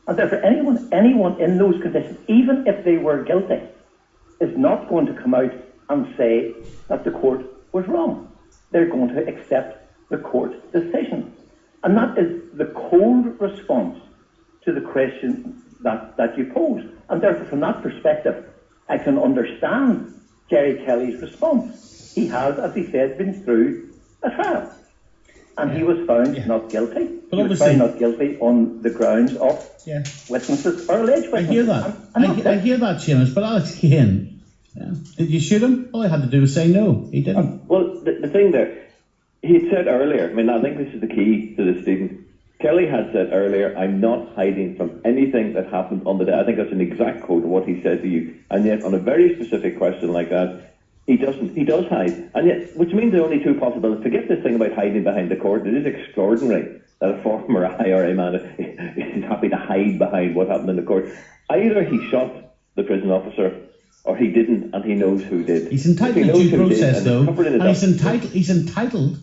And therefore anyone in those conditions, even if they were guilty, is not going to come out and say that the court was wrong. They're going to accept the court decision. And that is the cold response to the question that you posed. And therefore, from that perspective, I can understand Gerry Kelly's response. He has, as he said, been through a trial. And he was found not guilty. He was found not guilty on the grounds of witnesses or alleged witnesses.
I hear that. I hear that, Seamus. But Alex Keane, did you shoot him? All I had to do was say no. He didn't.
Well, the thing there, he had said earlier, I think this is the key to this, Stephen. Kelly had said earlier, I'm not hiding from anything that happened on the day. I think that's an exact quote of what he said to you. And yet, on a very specific question like that, he doesn't. He does hide. And yet, which means there are only 2 possibilities. Forget this thing about hiding behind the court. It is extraordinary that a former IRA man is happy to hide behind what happened in the court. Either he shot the prison officer, or he didn't, and he knows who did.
He's entitled to due process, though, and he's entitled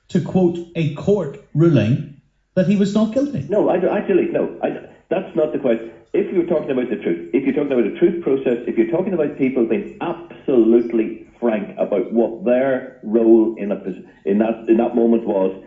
to quote a court ruling that he was not guilty.
No, that's not the question. If you're talking about the truth, if you're talking about a truth process, if you're talking about people being absolutely frank about what their role in that moment was,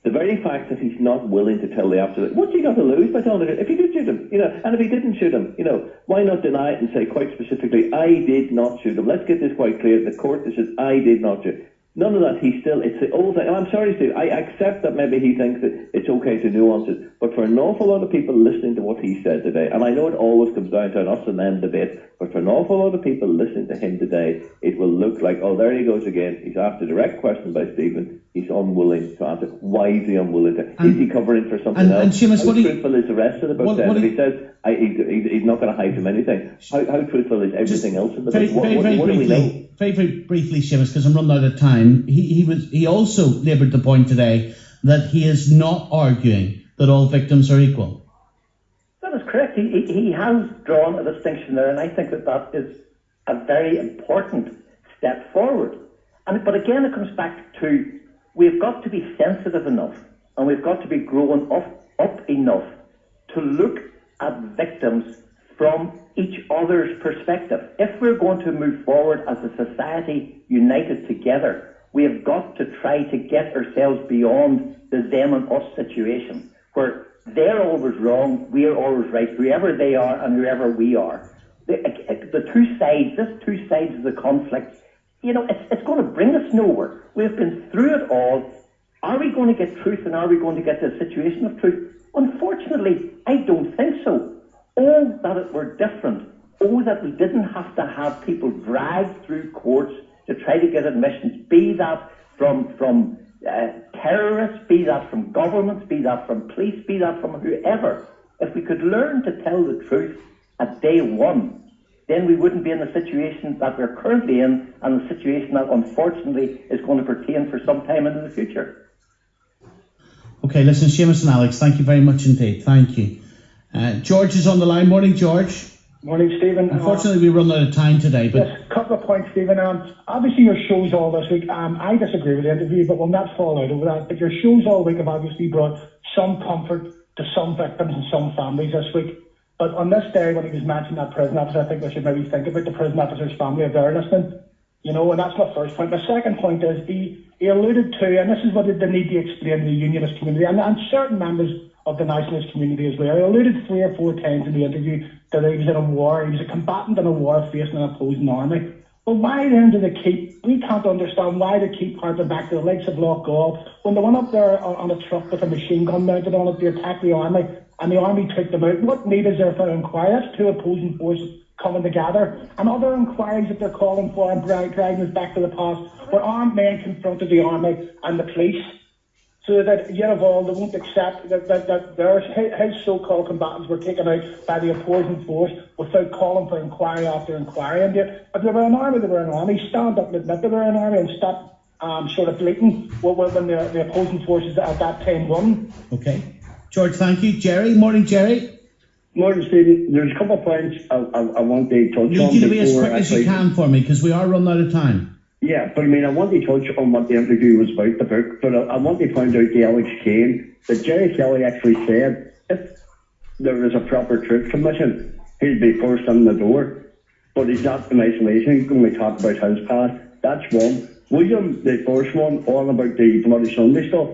the very fact that he's not willing to tell the absolute, what's he got to lose by telling it? If he did shoot him, and if he didn't shoot him, why not deny it and say quite specifically, I did not shoot him. Let's get this quite clear. The court says, I did not shoot him. None of that. It's the old thing. And I'm sorry, Steve, I accept that maybe he thinks that it's okay to nuance it, but for an awful lot of people listening to what he said today, and I know it always comes down to an us and them debate, but for an awful lot of people listening to him today, it will look like, oh, there he goes again. He's asked a direct question by Stephen. He's unwilling to answer. Why is he unwilling to? Is he covering for something else?
And Seamus,
how truthful is the rest of the book then? If he says he's not going to hide from anything, how truthful is everything else in the book? What do we know?
Very briefly, Seamus, because I'm running out of time. He also laboured the point today that he is not arguing that all victims are equal.
That is correct. He has drawn a distinction there, and I think that is a very important step forward. But again, it comes back to we've got to be sensitive enough, and we've got to be growing up enough to look at victims from each other's perspective. If we're going to move forward as a society united together, we have got to try to get ourselves beyond the them and us situation, where they're always wrong, we're always right, whoever they are and whoever we are. The two sides of the conflict, it's going to bring us nowhere. We've been through it all. Are we going to get truth, and are we going to get to a situation of truth? Unfortunately, I don't think so. Oh, that it were different. Oh, that we didn't have to have people dragged through courts to try to get admissions, be that from terrorists, be that from governments, be that from police, be that from whoever. If we could learn to tell the truth at day one, then we wouldn't be in the situation that we're currently in, and the situation that unfortunately is going to pertain for some time into the future.
Okay, listen, Seamus and Alex, thank you very much indeed. Thank you. George is on the line. Morning, George.
Morning, Stephen.
Unfortunately, we run out of time today. But
yes, a couple of points, Stephen. Obviously, your shows all this week. I disagree with the interview, but we'll not fall out over that. But your shows all week have obviously brought some comfort to some victims and some families this week. But on this day, when he was mentioning that prison officer, I think we should maybe think about the prison officer's family if they're listening. You know, and that's my first point. My second point is he alluded to, and this is what they need to explain to the unionist community, and certain members of the nationalist community as well. He alluded 3 or 4 times in the interview that he was in a war, he was a combatant in a war facing an opposing army. Well, why then do they we can't understand why they keep harping back to the likes of Loch Gall when they went up there on a truck with a machine gun mounted on it to attack the army, and the army took them out. What need is there for an inquiry? That's 2 opposing forces coming together, and other inquiries that they're calling for and dragging us back to the past, where armed men confronted the army and the police, so that yet of all they won't accept that his so-called combatants were taken out by the opposing force without calling for inquiry after inquiry. And yet, if they were an army, they were an army. Stand up and admit they were an army and stop sort of bleating when the opposing forces at that time won.
Okay. George, thank you. Gerry, morning, Gerry.
Morning, Stephen. There's a couple of points I want to touch on.
You need you to be as quick as you can for me, because we are running out of time.
Yeah, but I mean, I want to touch on what the interview was about, the book, but I want to point out to Alex Kane that Gerry Kelly actually said if there was a proper truth commission, he'd be first in the door, but he's not in isolation when we talk about his past. That's one. William, the first one, all about the Bloody Sunday stuff,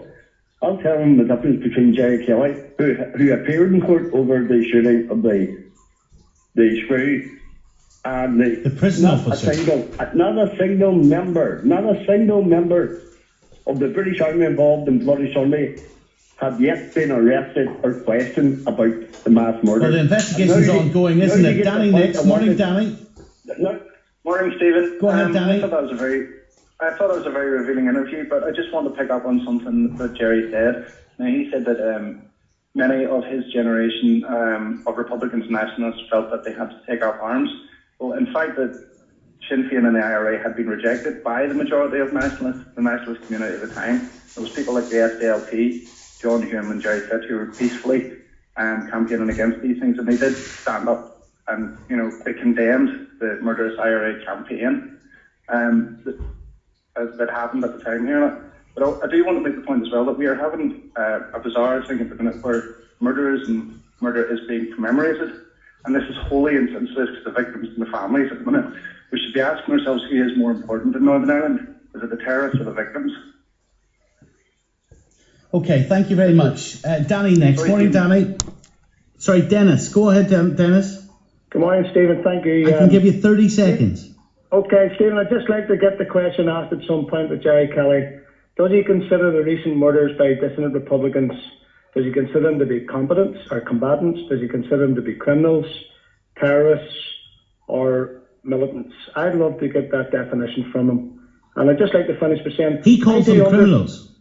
I'll tell him the difference between Gerry Kelly, who appeared in court over the shooting of the screw, and
the prison officer.
Not a single member of the British Army involved in Bloody Sunday have yet been arrested or questioned about the mass murder.
Well, the investigation's ongoing, isn't it? Danny next. Morning, Danny.
Morning, Stephen.
Go ahead, Danny.
I thought it was a very revealing interview, but I just want to pick up on something that Gerry said. Now, he said that many of his generation of Republicans and nationalists felt that they had to take up arms. Well, in fact, that Sinn Féin and the IRA had been rejected by the majority of the nationalist community at the time. There was people like the SDLP, John Hume and Gerry Fitt, who were peacefully campaigning against these things, and they did stand up and, you know, they condemned the murderous IRA campaign that happened at the time here. But I do want to make the point as well that we are having a bizarre thing at the minute where murder is being commemorated, and this is wholly insensitive to the victims and the families at the minute. We should be asking ourselves who is more important in Northern Ireland. Is it the terrorists or the victims?
Okay, thank you very much. Danny next. Morning, Danny. Sorry, Dennis. Go ahead, Dennis.
Good morning, Stephen. Thank you.
I can give you 30 seconds.
Okay, Stephen, I'd just like to get the question asked at some point with Gerry Kelly. Does he consider the recent murders by dissident Republicans, does he consider them to be combatants or combatants? Does he consider them to be criminals, terrorists, or militants? I'd love to get that definition from him. And I'd just like to finish by saying...
He calls them criminals.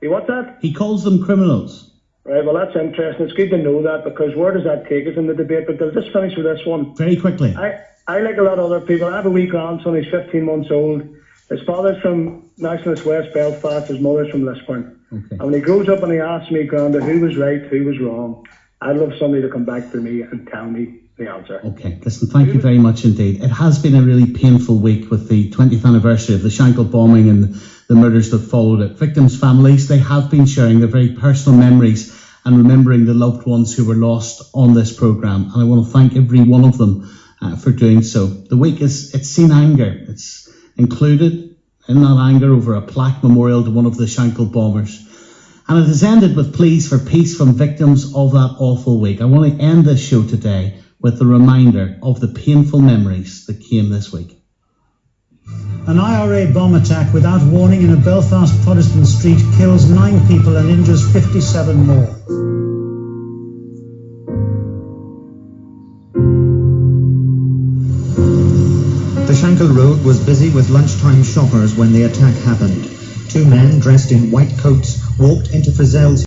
What's that?
He calls them criminals.
Right, well, that's interesting. It's good to know that, because where does that take us in the debate? But I'll just finish with this one.
Very quickly.
I like a lot of other people. I have a wee grandson, he's 15 months old. His father's from Nationalist West Belfast, his mother's from Lisburn. Okay. And when he grows up and he asks me, Granda, who was right, who was wrong, I'd love somebody to come back to me and tell me the answer.
Okay, listen, thank you very much indeed. It has been a really painful week with the 20th anniversary of the Shankill bombing and the murders that followed it. Victims' families, they have been sharing their very personal memories and remembering the loved ones who were lost on this programme. And I want to thank every one of them for doing so. The week it's seen anger. It's included in that anger over a plaque memorial to one of the Shankill bombers. And it has ended with pleas for peace from victims of that awful week. I want to end this show today with the reminder of the painful memories that came this week.
An IRA bomb attack without warning in a Belfast Protestant street kills 9 people and injures 57 more.
The Shankill Road was busy with lunchtime shoppers when the attack happened. 2 men dressed in white coats walked into Frizzell's